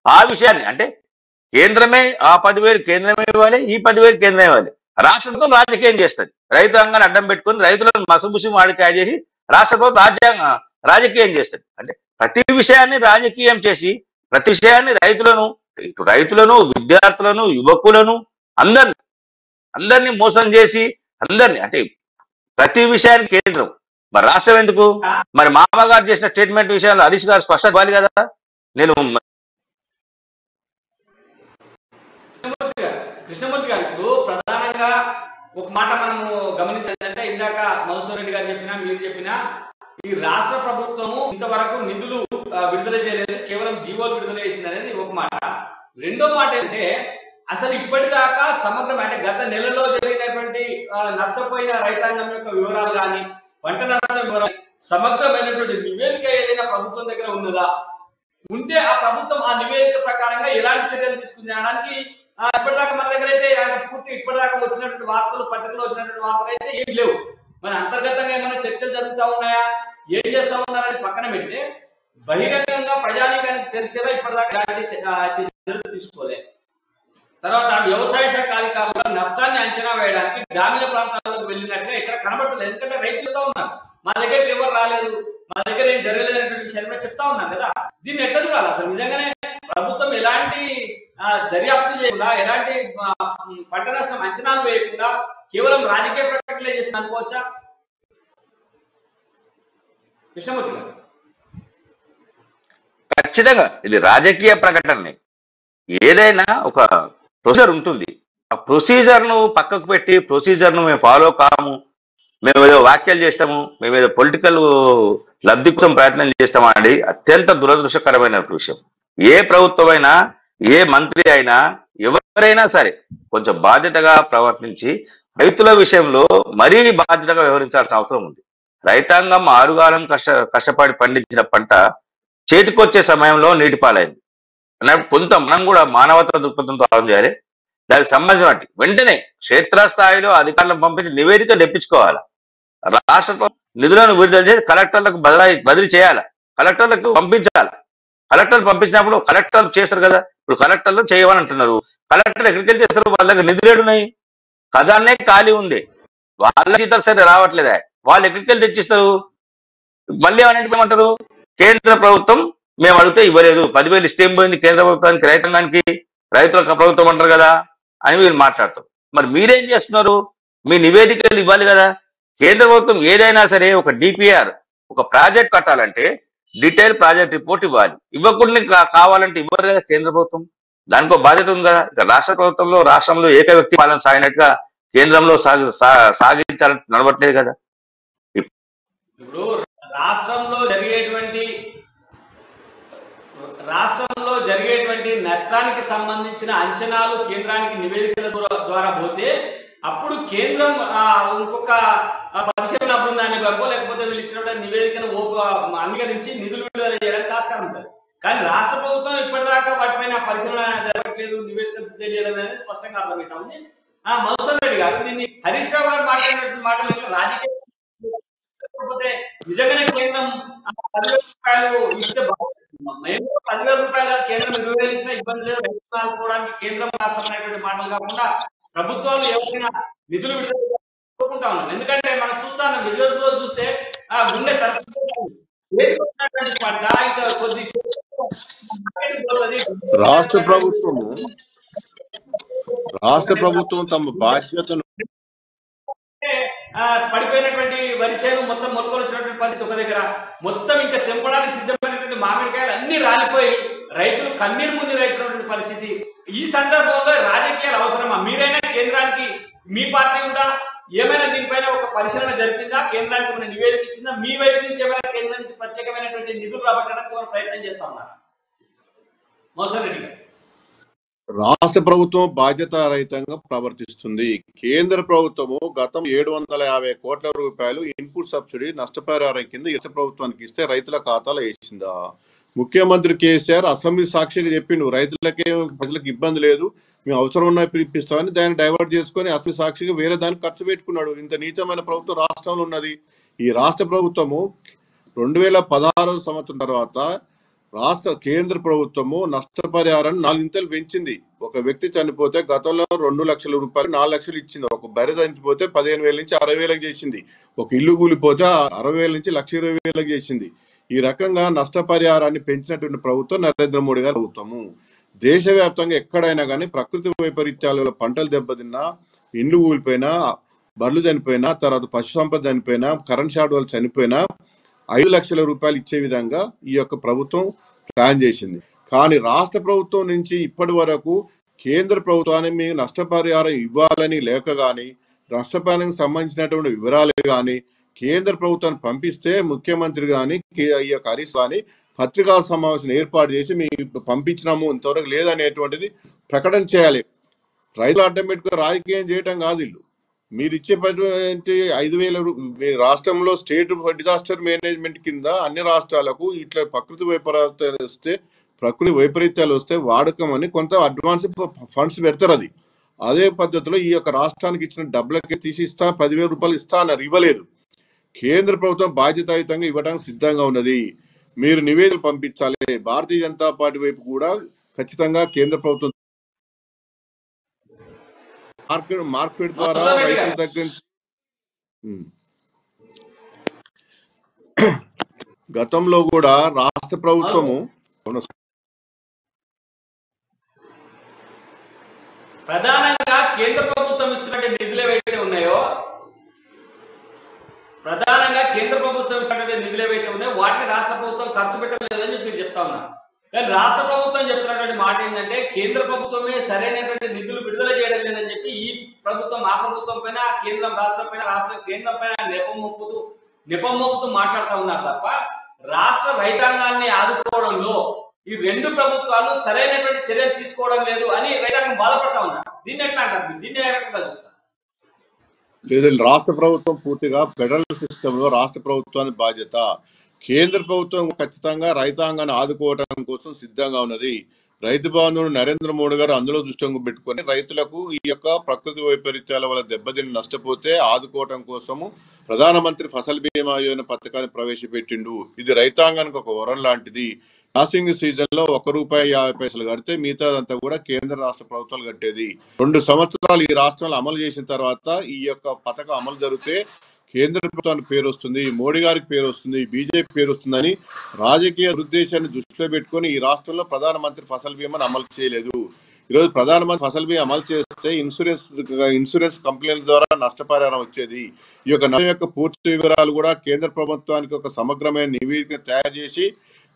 ఆ విషయాన్ని అంటే కేంద్రమే ఆ 10,000 కేంద్రమే ఇవ్వాలి, ఈ 10,000 కేంద్రం ఇవ్వాలి. రాష్ట్ర ప్రభుత్వం రాజకీయం చేస్తుంది, రైతాంగాన్ని అడ్డం పెట్టుకొని రైతులను మసబుసి మాడికాయ చేసి రాష్ట్ర ప్రభుత్వం రాజకీయం చేస్తుంది. అంటే ప్రతి విషయాన్ని రాజకీయం చేసి ప్రతి విషయాన్ని రైతులను విద్యార్థులను యువకులను అందరినీ మోసం చేసి అందరినీ అంటే ప్రతి విషయానికి కేంద్రం. మరి రాష్ట్రం ఎందుకు? మరి మామగారు చేసిన స్టేట్మెంట్ విషయంలో హరీష్ గారు స్పష్టత ఇవ్వాలి కదా. నేను కృష్ణమూర్తి గారు ఇప్పుడు ప్రధానంగా ఒక మాట మనము గమనించాలంటే ఇందాక మధుసూదన్ రెడ్డి గారు చెప్పినా మీరు చెప్పినా ఈ రాష్ట్ర ప్రభుత్వము ఇంతవరకు నిధులు విడుదల చేయలేదు, కేవలం జీవోలు విడుదల చేసింది అనేది ఒక మాట. రెండో మాట ఏంటంటే అసలు ఇప్పటిదాకా సమగ్రం అంటే గత నెలలో జరిగినటువంటి నష్టపోయిన రైతాంగం యొక్క వివరాలు కానీ పంట నష్టం వివరాలు సమగ్రమైనటువంటి నివేదిక ఏదైనా ప్రభుత్వం దగ్గర ఉన్నదా? ఉంటే ఆ ప్రభుత్వం ఆ నివేదిక ప్రకారంగా ఎలాంటి చర్యలు తీసుకుంది అనడానికి ఇప్పటిదాకా మన దగ్గర అయితే పూర్తి ఇప్పటిదాకా వచ్చినటువంటి వార్తలు, పత్రికలు వచ్చినటువంటి వార్తలు అయితే ఏం లేవు. మన అంతర్గతంగా ఏమైనా చర్చలు జరుగుతూ ఉన్నాయా, ఏం చేస్తా ఉన్నారని పక్కన పెడితే బహిరంగంగా ప్రజానీకానికి తెలిసేలా ఇప్పటిదాకా ఎలాంటి చర్యలు తీసుకోలేదు. తర్వాత వ్యవసాయ శాఖ అధికారుల నష్టాన్ని అంచనా వేయడానికి గ్రామీణ ప్రాంతాలకు వెళ్ళినట్టుగా ఇక్కడ కనబడతలేదు. ఎందుకంటే రైతులతో ఉన్నారు, మా దగ్గరికి ఎవరు రాలేదు, మా దగ్గర ఏం జరగలేదనేటువంటి విషయాన్ని చెప్తా ఉన్నాను కదా. దీన్ని ఎట్లా చూడాలి? అసలు నిజంగానే ప్రభుత్వం ఎలాంటి దర్యాప్తు చేయకుండా, ఎలాంటి పంట నష్టం అంచనాలు వేయకుండా కేవలం రాజకీయ ప్రకటనలే చేసిన అనుకోవచ్చా కృష్ణమూర్తి గారు? ఖచ్చితంగా ఇది రాజకీయ ప్రకటన. ఏదైనా ఒక ప్రొసీజర్ ఉంటుంది, ఆ ప్రొసీజర్ ను పక్కకు పెట్టి ప్రొసీజర్ ను మేము ఫాలో కాము, మేము ఏదో వ్యాఖ్యలు చేస్తాము, మేము ఏదో పొలిటికల్ లబ్ధి కోసం ప్రయత్నం చేస్తామని అత్యంత దురదృష్టకరమైన విషయం. ఏ ప్రభుత్వమైనా, ఏ మంత్రి అయినా, ఎవరైనా సరే కొంచెం బాధ్యతగా ప్రవర్తించి రైతుల విషయంలో మరీ బాధ్యతగా వ్యవహరించాల్సిన అవసరం ఉంది. రైతాంగం ఆరుగాలం కష్టపడి పండించిన పంట చేతికొచ్చే సమయంలో నీటిపాలైంది అన్నప్పుడు కొంత మనం కూడా మానవతా దృక్పథంతో ఆలోచన చేయాలి. దానికి సంబంధించిన వెంటనే క్షేత్రస్థాయిలో అధికారులను పంపించి నివేదిక తెప్పించుకోవాలి. రాష్ట్ర నిధులను విడుదల చేసి కలెక్టర్లకు బదిలీ చేయాలి, కలెక్టర్లకు పంపించాలి. కలెక్టర్లు పంపించినప్పుడు కలెక్టర్లు చేస్తారు కదా, ఇప్పుడు కలెక్టర్లు చేయమని అంటున్నారు. కలెక్టర్లు ఎక్కడికి వెళ్ళి చేస్తారు? వాళ్ళ దగ్గర నిధులు ఏడున్నాయి, ఖజానే ఖాళీ ఉంది, వాళ్ళ జీతాలు సరే రావట్లేదా, వాళ్ళు ఎక్కడికి వెళ్ళి తెచ్చిస్తారు? మళ్ళీ ఏమంటారు? కేంద్ర ప్రభుత్వం మేము అడిగితే ఇవ్వలేదు, 10,000 ఇస్తే ఏం పోయింది కేంద్ర ప్రభుత్వానికి, రైతాంగానికి, రైతులకు ప్రభుత్వం అంటారు కదా అని వీళ్ళు మాట్లాడతారు. మరి మీరేం చేస్తున్నారు? మీ నివేదికలు ఇవ్వాలి కదా. కేంద్ర ప్రభుత్వం ఏదైనా సరే ఒక డిపిఆర్, ఒక ప్రాజెక్ట్ కట్టాలంటే డీటెయిల్ ప్రాజెక్ట్ రిపోర్ట్ ఇవ్వాలి. ఇవ్వకుండా కావాలంటే ఇవ్వరు కదా కేంద్ర ప్రభుత్వం. దానికో బాధ్యత ఉంది కదా. ఇక రాష్ట్ర ప్రభుత్వంలో రాష్ట్రంలో ఏక వ్యక్తి పాలన సాగినట్టుగా కేంద్రంలో సాగించాలని నడవట్లేదు కదా. ఇప్పుడు రాష్ట్రంలో జరిగేటువంటి రాష్ట్రంలో జరిగేటువంటి నష్టానికి సంబంధించిన అంచనాలు కేంద్రానికి నివేదికల ద్వారా పోతే అప్పుడు కేంద్రం ఇంకొక పరిశీలన బృందాన్ని పంపో లేకపోతే వీళ్ళు ఇచ్చినటువంటి నివేదికను అంగీకరించి నిధులు విడుదల చేయడానికి ఆస్కారం ఉంటుంది. కానీ రాష్ట్ర ప్రభుత్వం ఇప్పటిదాకా వాటిపైన పరిశీలన జరగట్లేదు, నివేదికలు సిద్ధం చేయడం అనేది స్పష్టంగా అర్థమవుతా ఉంది. మధుసూదన్ రెడ్డి గారు దీన్ని హరీష్ రావు గారు మాట్లాడినటువంటి మాటలు రాజకీయ నిజంగానే కేంద్రం 10,000 రూపాయలు ఇస్తే మేము 10,000 రూపాయలు కేంద్రం 20,000 ఇచ్చినా ఇబ్బంది లేదు, రైతులు ఆదుకోవడానికి కేంద్రం రాష్ట్రం అనేటువంటి మాటలు కాకుండా ప్రభుత్వాలు ఎవరైనా నిధులు విడుదల కోరుకుంటా ఉన్నాం. ఎందుకంటే మనం చూస్తాం విజువల్స్ లో చూస్తే గుండె కొద్ది రాష్ట్ర ప్రభుత్వం తమ బాధ్యతను పడిపోయినటువంటి వరి చేను మొత్తం మొలకలు వచ్చినటువంటి పరిస్థితి ఒక దగ్గర, మొత్తం ఇంకా తెంపడానికి సిద్ధమైనటువంటి మామిడికాయలు అన్ని రాలిపోయి రైతులు కన్నీరు ముందు రైతున్నటువంటి పరిస్థితి. ఈ సందర్భంలో రాజకీయాలు అవసరమా? మీరైనా కేంద్రానికి మీ పార్టీ కూడా ఏమైనా దీనిపైన ఒక పరిశీలన జరిపిందా? కేంద్రానికి ఏమైనా నివేదిక ఇచ్చిందా? మీ వైపు నుంచి ఏమైనా కేంద్రం నుంచి ప్రత్యేకమైనటువంటి నిధులు రాబట్టడానికి ప్రయత్నం చేస్తా ఉన్నారు? మధుసూదన్ రెడ్డి గారు, రాష్ట్ర ప్రభుత్వం బాధ్యతారహితంగా ప్రవర్తిస్తుంది. కేంద్ర ప్రభుత్వము గతం 750 కోట్ల రూపాయలు ఇన్పుట్ సబ్సిడీ నష్టపరిహారం కింద రాష్ట్ర ప్రభుత్వానికి ఇస్తే రైతుల ఖాతాలో వేసిందా? ముఖ్యమంత్రి కేసీఆర్ అసెంబ్లీ సాక్షిగా చెప్పిండు రైతులకే ప్రజలకు ఇబ్బంది లేదు, మేము అవసరం ఉన్నాయి పిలిపిస్తామని దాన్ని డైవర్ట్ చేసుకొని అసెంబ్లీ సాక్షిగా వేరే దానికి ఖర్చు పెట్టుకున్నాడు. ఇంత నీచమైన ప్రభుత్వం రాష్ట్రంలో ఉన్నది. ఈ రాష్ట్ర ప్రభుత్వము 2016 సంవత్సరం తర్వాత కేంద్ర ప్రభుత్వము నష్టపరిహారాన్ని 4 ఇంతలు పెంచింది. ఒక వ్యక్తి చనిపోతే గతంలో 2 లక్షల రూపాయలు 4 లక్షలు ఇచ్చింది. ఒక బర్రె చనిపోతే 15,000 నుంచి 60,000 చేసింది. ఒక ఇల్లు కూలిపోతే 60,000 నుంచి 1,20,000 చేసింది. ఈ రకంగా నష్టపరిహారాన్ని పెంచినటువంటి ప్రభుత్వం నరేంద్ర మోడీ గారి ప్రభుత్వము. దేశవ్యాప్తంగా ఎక్కడైనా కానీ ప్రకృతి వైపరీత్యాల పంటలు దెబ్బతిన్నా, ఇండ్లు కూలిపోయినా, బర్రెలు చనిపోయినా, తర్వాత పశు సంపద చనిపోయినా, కరెంట్ షాట్ వల్ల చనిపోయినా 5 లక్షల రూపాయలు ఇచ్చే విధంగా ఈ యొక్క ప్రభుత్వం ప్లాన్ చేసింది. కానీ రాష్ట్ర ప్రభుత్వం నుంచి ఇప్పటి వరకు కేంద్ర ప్రభుత్వాన్ని మేము నష్టపరిహారం ఇవ్వాలని లేక కానీ, నష్టపరిహారానికి సంబంధించినటువంటి వివరాలు కానీ కేంద్ర ప్రభుత్వాన్ని పంపిస్తే ముఖ్యమంత్రి కానీ ఈ యొక్క హరీష్ కానీ పత్రికా సమావేశం ఏర్పాటు చేసి మేము పంపించినాము, ఇంతవరకు లేదనేటువంటిది ప్రకటన చేయాలి. రైతులు ఆటోమేటిక్గా రాజకీయం చేయటం కాదు. ఇల్లు మీరు ఇచ్చేటువంటి 5,000 రాష్ట్రంలో స్టేట్ డిజాస్టర్ మేనేజ్మెంట్ కింద అన్ని రాష్ట్రాలకు ఇట్లా ప్రకృతి వైపరీత్యాలు వస్తే వాడకం అని కొంత అడ్వాన్స్ ఫండ్స్ పెడతారు. అదే పద్ధతిలో ఈ యొక్క రాష్ట్రానికి ఇచ్చిన డబ్బులకి తీసి 10,000 రూపాయలు ఇస్తా అన్నారు, ఇవ్వలేదు. కేంద్ర ప్రభుత్వం బాధ్యతాయుతంగా ఇవ్వడానికి సిద్ధంగా ఉన్నది. మీరు నివేదికలు పంపించాలి. భారతీయ జనతా పార్టీ వైపు కూడా ఖచ్చితంగా కేంద్ర ప్రభుత్వం మార్కెట్ ద్వారా రైతుల దగ్గర నుంచి గతంలో కూడా రాష్ట్ర ప్రభుత్వము ప్రధానంగా కేంద్ర ప్రభుత్వం ఇస్తున్న నిధులు ఏవైతే ఉన్నాయో వాటిని రాష్ట్ర ప్రభుత్వం ఖర్చు పెట్టలేదని చెప్పి మీరు చెప్తా ఉన్నారు. కానీ రాష్ట్ర ప్రభుత్వం చెప్తున్నటువంటి మాట ఏంటంటే కేంద్ర ప్రభుత్వమే సరైనటువంటి నిధులు విడుదల చేయడం లేదని చెప్పి ఈ ప్రభుత్వం ఆ ప్రభుత్వం పైన, కేంద్రం రాష్ట్రం పైన, కేంద్రం పైన నెపం మోపుతూ మాట్లాడుతూ ఉన్నారు తప్ప రాష్ట్ర రైతాంగాన్ని ఆదుకోవడంలో ఈ 2 ప్రభుత్వాలు సరైనటువంటి చర్యలు తీసుకోవడం లేదు అని రైతాంగం బాధపడతా ఉన్నారు. దీన్ని ఎట్లా అంటారు? దీన్ని ఏ రకంగా చూస్తారు? లేదు, రాష్ట్ర ప్రభుత్వం పూర్తిగా ఫెడరల్ సిస్టమ్ లో రాష్ట్ర ప్రభుత్వానికి బాధ్యత. కేంద్ర ప్రభుత్వం ఖచ్చితంగా రైతాంగాన్ని ఆదుకోవడం కోసం సిద్ధంగా ఉన్నది. రైతు బంధువును నరేంద్ర మోడీ గారు అందులో దృష్టిలో పెట్టుకొని రైతులకు ఈ యొక్క ప్రకృతి వైపరీత్యాల వల్ల దెబ్బతిని నష్టపోతే ఆదుకోవడం కోసము ప్రధానమంత్రి ఫసల్ బీమా యోజన పథకాన్ని ప్రవేశపెట్టిండు. ఇది రైతాంగానికి ఒక వరం లాంటిది. యాసింగ్ సీజన్ లో ₹1.50 కడితే మిగతాదంతా కూడా కేంద్ర రాష్ట్ర ప్రభుత్వాలు కట్టేది. 2 సంవత్సరాలు ఈ రాష్ట్రంలో అమలు చేసిన తర్వాత ఈ యొక్క పథకం అమలు జరిగితే కేంద్ర ప్రభుత్వానికి పేరు వస్తుంది, మోడీ గారికి పేరు వస్తుంది, బీజేపీ పేరు వస్తుందని రాజకీయ ఉద్దేశాన్ని దృష్టిలో పెట్టుకొని ఈ రాష్ట్రంలో ప్రధానమంత్రి ఫసల్ బీమాను అమలు చేయలేదు. ఈరోజు ప్రధానమంత్రి ఫసల్ బీమా అమలు చేస్తే ఇన్సూరెన్స్ కంపెనీల ద్వారా నష్టపరిహారం వచ్చేది. ఈ యొక్క నష్టం యొక్క పూర్తి వివరాలు కూడా కేంద్ర ప్రభుత్వానికి ఒక సమగ్రమైన నివేదిక తయారు చేసి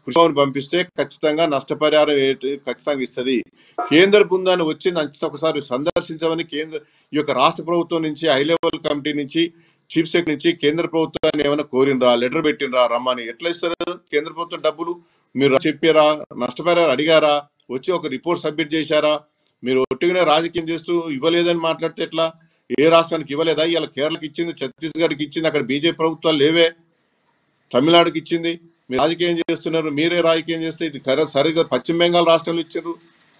కృషిని పంపిస్తే ఖచ్చితంగా నష్టపరిహారం ఖచ్చితంగా ఇస్తుంది. కేంద్ర బృందాన్ని వచ్చి ఒకసారి సందర్శించమని ఈ యొక్క రాష్ట్ర ప్రభుత్వం నుంచి హై లెవెల్ కమిటీ నుంచి చీఫ్ సెక్రటరీ నుంచి కేంద్ర ప్రభుత్వాన్ని ఏమైనా కోరినరా, లెటర్ పెట్టినరా రమ్మని? ఎట్లా ఇస్తారు కేంద్ర ప్రభుత్వం డబ్బులు? మీరు చెప్పారా? నష్టపరిహారం అడిగారా? వచ్చి ఒక రిపోర్ట్ సబ్మిట్ చేశారా? మీరు ఒట్టిగానే రాజకీయం చేస్తూ ఇవ్వలేదని మాట్లాడితే ఎట్లా? ఏ రాష్ట్రానికి ఇవ్వలేదా? ఇలా కేరళకి ఇచ్చింది, ఛత్తీస్గఢ్కి ఇచ్చింది, అక్కడ బీజేపీ ప్రభుత్వాలు లేవే, తమిళనాడుకి ఇచ్చింది. మీరు రాజకీయం చేస్తున్నారు, మీరే రాజకీయం చేస్తే ఇది సరిగ్గా పశ్చిమ బెంగాల్ రాష్ట్రంలో ఇచ్చారు.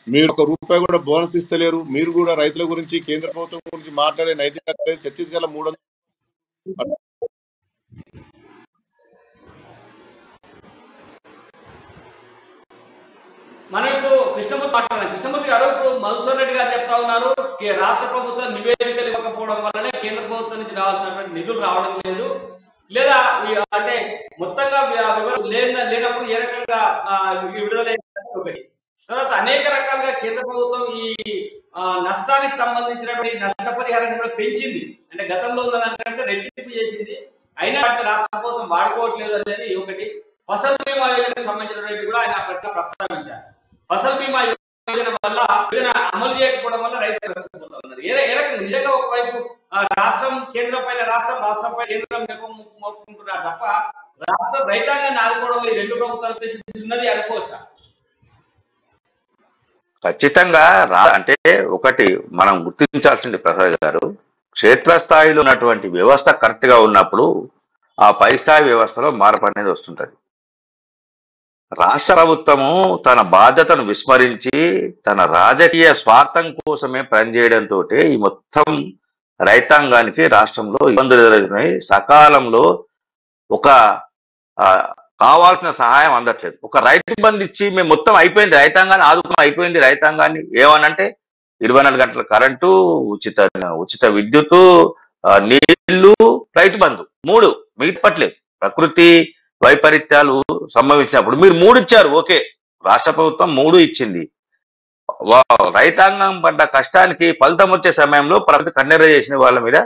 మీరు ఒక రూపాయి కూడా బోనస్ ఇస్తలేరు. మీరు కూడా రైతుల గురించి కేంద్ర ప్రభుత్వం గురించి మాట్లాడే నైతికత లేదు. ఛత్తీస్గఢ్ 300 మనం ఇప్పుడు కృష్ణమూర్తి మాట్లాడాలి. కృష్ణమూర్తి గారు, ఇప్పుడు మధుసూదన్ రెడ్డి గారు చెప్తా ఉన్నారు రాష్ట్ర ప్రభుత్వం నివేదికలు ఇవ్వకపోవడం వల్లనే కేంద్ర ప్రభుత్వం నుంచి రావాల్సినటువంటి నిధులు రావడం లేదు, లేదా అంటే మొత్తంగా వివరం లేనప్పుడు ఏ రకంగా విడుదలైన ఒకటి. తర్వాత అనేక రకాలుగా కేంద్ర ప్రభుత్వం ఈ నష్టానికి సంబంధించినటువంటి నష్టపరిహారాన్ని కూడా పెంచింది. అంటే గతంలో ఉన్నదానికంటే రెట్టింపు చేసింది. అయినా రాష్ట్ర ప్రభుత్వం వాడుకోవట్లేదు అనేది ఒకటి. ఫసల్ బీమా యోజనకు సంబంధించినటువంటి కూడా ఆయన ప్రస్తావించారు. ఫసల్ బీమా యోజన వల్ల అమలు చేయకపోవడం వల్ల రైతులు నష్టపోతున్నారు. ఏ రకంగా నిజంగా ఒకవైపు రాష్ట్రం కేంద్రం పైన రాష్ట్రం పైన కేంద్రం మోపుకుంటున్నారు తప్ప రాష్ట్ర రైతాంగాన్ని ఆదుకోవడంలో ఈ రెండు ప్రభుత్వాలు చేసినది అనుకోవచ్చా? ఖచ్చితంగా అంటే ఒకటి మనం గుర్తించాల్సింది ప్రసాద్ గారు, క్షేత్రస్థాయిలో ఉన్నటువంటి వ్యవస్థ కరెక్ట్ గా ఉన్నప్పుడు ఆ పై స్థాయి వ్యవస్థలో మార్పు అనేది వస్తుంటది. రాష్ట్ర ప్రభుత్వము తన బాధ్యతను విస్మరించి తన రాజకీయ స్వార్థం కోసమే పనిచేయడంతో ఈ మొత్తం రైతాంగానికి రాష్ట్రంలో ఇబ్బందులు ఎదురవుతున్నాయి. సకాలంలో ఒక కావాల్సిన సహాయం అందట్లేదు. ఒక రైతు బంధు ఇచ్చి మేము మొత్తం అయిపోయింది, రైతాంగాన్ని ఆదుకుని అయిపోయింది, రైతాంగాన్ని ఏమనంటే 24 గంటల కరెంటు, ఉచిత విద్యుత్తు, నీళ్లు, రైతు బంధు 3 మిగతాపట్లేదు. ప్రకృతి వైపరీత్యాలు సంభవించినప్పుడు మీరు 3 ఇచ్చారు, ఓకే, రాష్ట్ర ప్రభుత్వం 3 ఇచ్చింది. రైతాంగం పడ్డ కష్టానికి ఫలితం వచ్చే సమయంలో ప్రకృతి కన్నెర చేసిన వాళ్ళ మీద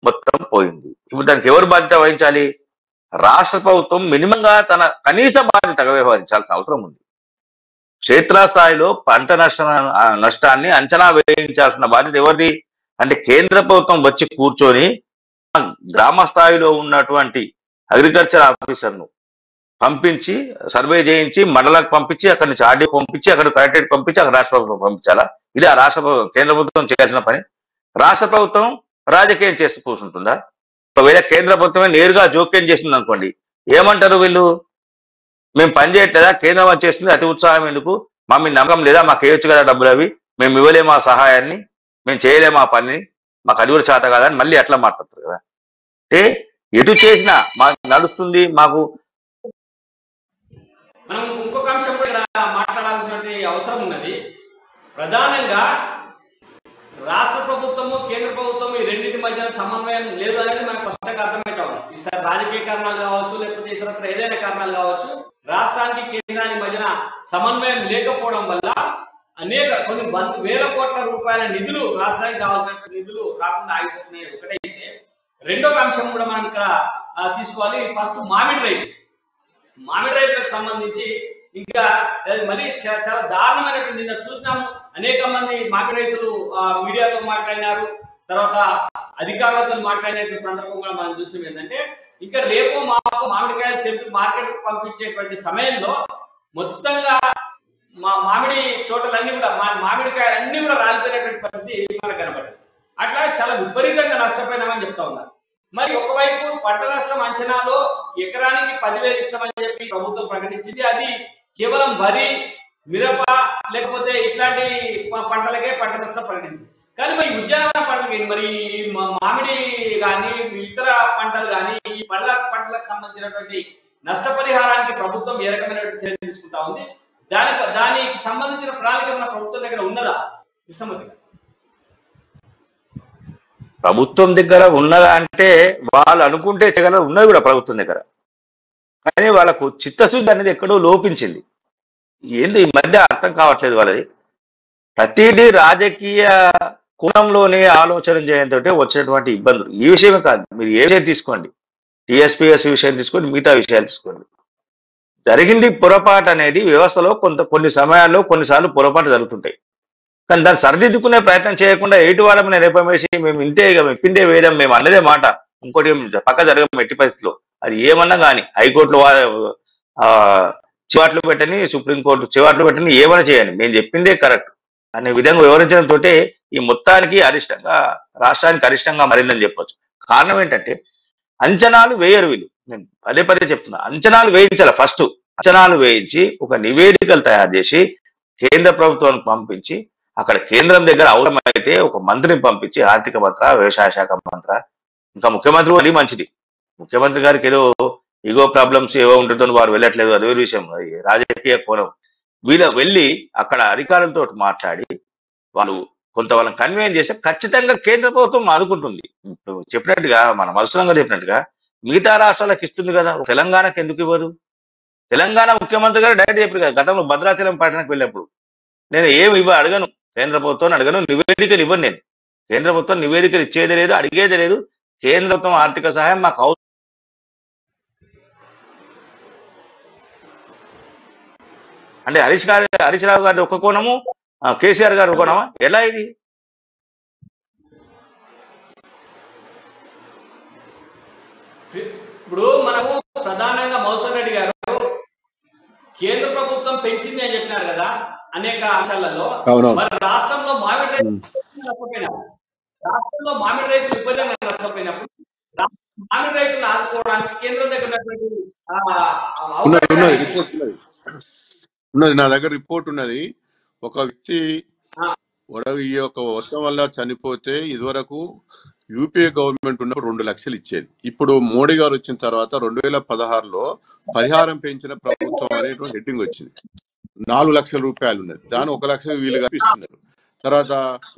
మొత్తం పోయింది. ఇప్పుడు దానికి ఎవరు బాధ్యత వహించాలి? రాష్ట్ర ప్రభుత్వం మినిమంగా తన కనీస బాధ్యతగా వ్యవహరించాల్సిన అవసరం ఉంది. క్షేత్రస్థాయిలో పంట నష్టాన్ని అంచనా వేయించాల్సిన బాధ్యత ఎవరిది అంటే కేంద్ర ప్రభుత్వం వచ్చి కూర్చొని గ్రామ స్థాయిలో ఉన్నటువంటి అగ్రికల్చర్ ఆఫీసర్ను పంపించి సర్వే చేయించి మండలానికి పంపించి అక్కడి నుంచి ఆర్డీ పంపించి అక్కడ కలెక్టరేట్ పంపించి అక్కడ రాష్ట్ర ప్రభుత్వం పంపించాలా? ఇది ఆ రాష్ట్ర కేంద్ర ప్రభుత్వం చేయాల్సిన పని. రాష్ట్ర ప్రభుత్వం రాజకీయం చేసి కూర్చుంటుందా? ఒకవేళ కేంద్ర ప్రభుత్వమే నేరుగా జోక్యం చేసింది అనుకోండి, ఏమంటారు వీళ్ళు? మేము పని చేయట్లేదా, కేంద్రం చేస్తుంది, అతి ఉత్సాహం ఎందుకు, మా మీ నమ్మకం లేదా, మాకు వేయొచ్చు కదా డబ్బులు, అవి మేము ఇవ్వలేము ఆ సహాయాన్ని, మేము చేయలేము ఆ పని, మాకు అది కూడా చేత కాదని మళ్ళీ అట్లా మాట్లాడతారు కదా. అంటే ఎటు చేసినా మాకు నడుస్తుంది. మాకు మనం ఇంకొక అంశం కూడా మాట్లాడాల్సినటువంటి అవసరం ఉన్నది. ప్రధానంగా రాష్ట్ర ప్రభుత్వము కేంద్ర ప్రభుత్వం ఈ రెండింటి మధ్య సమన్వయం లేదు అనేది మనకు స్పష్టంగా అర్థమైతే ఉంది. ఈసారి రాజకీయ కారణాలు కావచ్చు, లేకపోతే ఇతరత్ర ఏదైనా కారణాలు కావచ్చు, రాష్ట్రానికి కేంద్రానికి మధ్యన సమన్వయం లేకపోవడం వల్ల కొన్ని వేల కోట్ల రూపాయల నిధులు రాష్ట్రానికి కావాల్సిన నిధులు రాకుండా ఆగిపోతున్నాయి. ఒకటైతే రెండొక అంశం కూడా మనం ఇక్కడ తీసుకోవాలి. ఫస్ట్ మామిడి రైతులకు సంబంధించి ఇంకా మరి చాలా దారుణమైనటువంటి నిన్న చూసినాము. అనేక మంది మామిడి రైతులు మీడియాతో మాట్లాడినారు, తర్వాత అధికారులతో మాట్లాడినటువంటి సందర్భం కూడా మనం చూసినాం. ఏంటంటే ఇంకా రేపు మామిడికాయలు తెంపి మార్కెట్ పంపించేటువంటి సమయంలో మొత్తంగా మామిడి తోటలన్నీ కూడా మామిడికాయలన్నీ కూడా రాలిపోయినటువంటి పరిస్థితి మనకు కనబడింది. అట్లా చాలా విపరీతంగా నష్టపోయినామని చెప్తా ఉన్నారు. మరి ఒకవైపు పంట నష్టం అంచనాలో ఎకరానికి 10,000 ఇస్తామని చెప్పి ప్రభుత్వం ప్రకటించింది. అది కేవలం వరి, మిరప లేకపోతే ఇట్లాంటి పంటలకే పంట నష్టం ప్రకటించింది. కానీ మరి ఉద్యానవన పంటలకి, మరి మామిడి కానీ ఇతర పంటలు కానీ ఈ పంటలకు సంబంధించినటువంటి నష్టపరిహారానికి ప్రభుత్వం ఏ రకమైనటువంటి చర్య తీసుకుంటా ఉంది? దానికి సంబంధించిన ప్రణాళిక మన ప్రభుత్వం దగ్గర ఉన్నదా? కృష్ణమూర్తి గారు, ప్రభుత్వం దగ్గర ఉన్నదా అంటే వాళ్ళు అనుకుంటే చేయగలరు, ఉన్నది కూడా ప్రభుత్వం దగ్గర, కానీ వాళ్ళకు చిత్తశుద్ధి అనేది ఎక్కడో లోపించింది. ఏంది ఈ మధ్య అర్థం కావట్లేదు వాళ్ళది. ప్రతిదీ రాజకీయ కోణంలోనే ఆలోచన చేయడంతో వచ్చినటువంటి ఇబ్బందులు. ఈ విషయమే కాదు, మీరు ఏ విషయం తీసుకోండి, టీఎస్పీఎస్ విషయం తీసుకోండి, మిగతా విషయాలు తీసుకోండి. జరిగింది పొరపాటు అనేది వ్యవస్థలో కొన్ని సమయాల్లో కొన్నిసార్లు పొరపాటు జరుగుతుంటాయి. కానీ దాన్ని సరిదిద్దుకునే ప్రయత్నం చేయకుండా ఎటు వాళ్ళని రేపమేసి మేము ఇంతే ఇక మెప్పిందే వేయడం, మేము అన్నదే మాట, ఇంకోటి పక్క జరగం ఎట్టి పరిస్థితిలో. అది ఏమన్నా కానీ హైకోర్టులో ఆ చివాట్లు పెట్టని, సుప్రీంకోర్టు చివాట్లు పెట్టని, ఏమైనా చేయని, మేము చెప్పిందే కరెక్ట్ అనే విధంగా వివరించడంతో ఈ మొత్తానికి అరిష్టంగా, రాష్ట్రానికి అరిష్టంగా మారిందని చెప్పొచ్చు. కారణం ఏంటంటే అంచనాలు వేయరు వీళ్ళు. నేను పదే పదే చెప్తున్నా, అంచనాలు వేయించాలి. ఫస్ట్ అంచనాలు వేయించి ఒక నివేదికలు తయారు చేసి కేంద్ర ప్రభుత్వానికి పంపించి, అక్కడ కేంద్రం దగ్గర అవసరమైతే ఒక మంత్రిని పంపించి, ఆర్థిక మంత్ర, వ్యవసాయ శాఖ మంత్ర, ఇంకా ముఖ్యమంత్రి అది మంచిది. ముఖ్యమంత్రి గారికి ఏదో ఈగో ప్రాబ్లమ్స్ ఏవో ఉంటుందో వారు వెళ్ళట్లేదు, అదే విషయం, అది రాజకీయ కోణం. వెళ్ళి అక్కడ అధికారులతో మాట్లాడి వాళ్ళు కొంత వాళ్ళని కన్వీన్ చేస్తే ఖచ్చితంగా కేంద్ర ప్రభుత్వం ఆదుకుంటుంది. ఇప్పుడు చెప్పినట్టుగా మన మధుసూదన్ గారు చెప్పినట్టుగా మిగతా రాష్ట్రాలకు ఇస్తుంది కదా, తెలంగాణకు ఎందుకు ఇవ్వదు? తెలంగాణ ముఖ్యమంత్రి గారు డైరెక్ట్ చెప్పారు కదా, గతంలో భద్రాచలం పట్టణకు వెళ్ళినప్పుడు, నేను ఏమి అడగను, కేంద్ర ప్రభుత్వాన్ని అడగను, నివేదికలు ఇవ్వను, నేను కేంద్ర ప్రభుత్వం నివేదికలు ఇచ్చేది లేదు, అడిగేది లేదు, కేంద్ర ప్రభుత్వం ఆర్థిక సహాయం మాకు అవసరం. అంటే హరీష్ రావు గారి ఒక కోణము, కేసీఆర్ గారు ఒక కోణమా? ఎలా ఇది? ఇప్పుడు మనము ప్రధానంగా మధుసూదన్ రెడ్డి గారు కేంద్ర ప్రభుత్వం పెంచింది అని చెప్పినారు కదా అనేక అంశాలలో. మరి రాష్ట్రంలో మామిడి రైతులు నష్టపోయినారు, రాష్ట్రంలో మామిడి రైతులు విపరీతంగా నష్టపోయినప్పుడు మామిడి రైతులను ఆదుకోవడానికి కేంద్రం దగ్గర ఉన్నది, నా దగ్గర రిపోర్ట్ ఉన్నది. ఒక వ్యక్తి ఈ యొక్క వర్షం వల్ల చనిపోతే ఇదివరకు యూపీఏ గవర్నమెంట్ ఉన్నప్పుడు 2 లక్షలు ఇచ్చేది. ఇప్పుడు మోడీ గారు వచ్చిన తర్వాత 2016లో పరిహారం పెంచిన ప్రభుత్వం అనేటువంటి హెడ్డింగ్ వచ్చింది. 4 లక్షల రూపాయలు ఉన్నది, దాని 1 లక్ష వీలుగా ఇస్తున్నారు. తర్వాత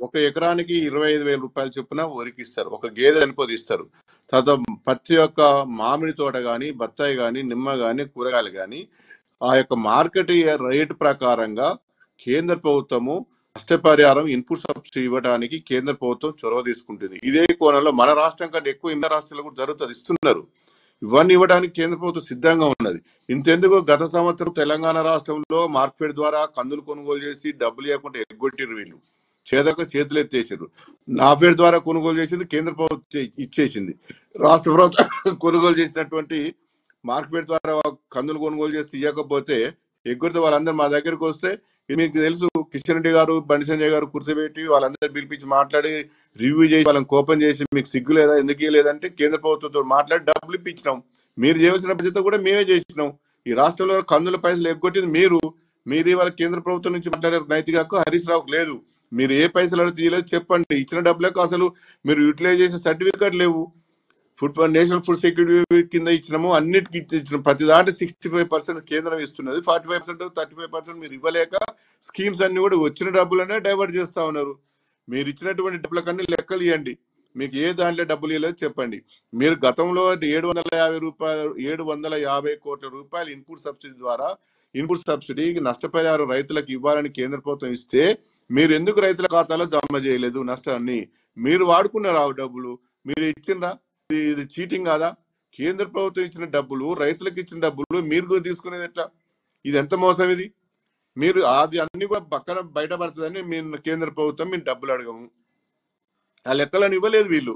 1 ఎకరానికి 25,000 రూపాయలు చొప్పున వరికి ఇస్తారు, ఒక గేదె చనిపోతే ఇస్తారు. తర్వాత ప్రతి ఒక్క మామిడి తోట కానీ, బత్తాయి కానీ, నిమ్మ కానీ, కూరగాయలు కానీ ఆ యొక్క మార్కెట్ రేటు ప్రకారంగా కేంద్ర ప్రభుత్వము నష్టపరిహారం, ఇన్పుట్ సబ్సిడీ ఇవ్వడానికి కేంద్ర ప్రభుత్వం చొరవ తీసుకుంటుంది. ఇదే కోణంలో మన రాష్ట్రం కంటే ఎక్కువ ఇతర రాష్ట్రాలు కూడా జరుగుతుంది, ఇస్తున్నారు. ఇవన్నీ ఇవ్వడానికి కేంద్ర ప్రభుత్వం సిద్ధంగా ఉన్నది. ఇంతెందుకు గత సంవత్సరం తెలంగాణ రాష్ట్రంలో మార్కెట్ ద్వారా కందులు కొనుగోలు చేసి డబ్బులు ఇవ్వకుండా ఎగ్గొట్టిరు వీళ్ళు, చేతులు ఎత్తేసారు. నాఫెడ్ ద్వారా కొనుగోలు చేసింది కేంద్ర ప్రభుత్వం ఇచ్చేసింది. రాష్ట్ర ప్రభుత్వం కొనుగోలు చేసినటువంటి మార్కెట్ ద్వారా కందులు కొనుగోలు చేస్తే ఇవ్వకపోతే ఎగ్గొడితే వాళ్ళందరూ మా దగ్గరికి వస్తే, మీకు తెలుసు కిషన్ రెడ్డి గారు, బండి సంజయ్ గారు కూర్చోబెట్టి వాళ్ళందరూ పిలిపించి మాట్లాడి రివ్యూ చేసి వాళ్ళని కోపం చేసి, మీకు సిగ్గు లేదా, ఎందుకు లేదంటే కేంద్ర ప్రభుత్వంతో మాట్లాడి డబ్బులు ఇప్పించినాం. మీరు చేయవలసిన బాధ్యత కూడా మేమే చేసినాం. ఈ రాష్ట్రంలో కందుల పైసలు ఎగ్గొట్టింది మీరు వాళ్ళ కేంద్ర ప్రభుత్వం నుంచి మాట్లాడే నైతిక హక్కు హరీష్ రావుకు లేదు. మీరు ఏ పైసలు అడిగి తీయలేదు చెప్పండి. ఇచ్చిన డబ్బులకు అసలు మీరు యూటిలైజ్ చేసే సర్టిఫికేట్ లేవు. నేషనల్ ఫుడ్ సెక్యూరిటీ కింద ఇచ్చినాము, అన్నిటికీ ఇచ్చినాం. ప్రతి దాంట్లో 65% కేంద్రం ఇస్తున్నది, 45% 35% మీరు ఇవ్వలేక స్కీమ్స్ అన్ని కూడా వచ్చిన డబ్బులనే డైవర్ట్ చేస్తా ఉన్నారు. మీరు ఇచ్చినటువంటి డబ్బుల కన్నా లెక్కలు ఇవ్వండి, మీకు ఏ దాంట్లో డబ్బులు ఇవ్వలేదు చెప్పండి. మీరు గతంలో 750 కోట్ల రూపాయలు ఇన్పుట్ సబ్సిడీ ద్వారా, ఇన్పుట్ సబ్సిడీ నష్టపరిహారం రైతులకు ఇవ్వాలని కేంద్ర ప్రభుత్వం ఇస్తే మీరు ఎందుకు రైతుల ఖాతాలో జమ చేయలేదు? నష్టాన్ని మీరు వాడుకున్నారు, ఆ డబ్బులు మీరు ఇచ్చిందా? ఇది చీటింగ్ కాదా? కేంద్ర ప్రభుత్వం ఇచ్చిన డబ్బులు, రైతులకు ఇచ్చిన డబ్బులు మీరు తీసుకునేది ఎట్లా? ఇది ఎంత మోసం ఇది? మీరు అది అన్ని కూడా పక్కన బయటపడుతుందని మేము కేంద్ర ప్రభుత్వం మేము డబ్బులు అడగము, ఆ లెక్కలను ఇవ్వలేదు వీళ్ళు.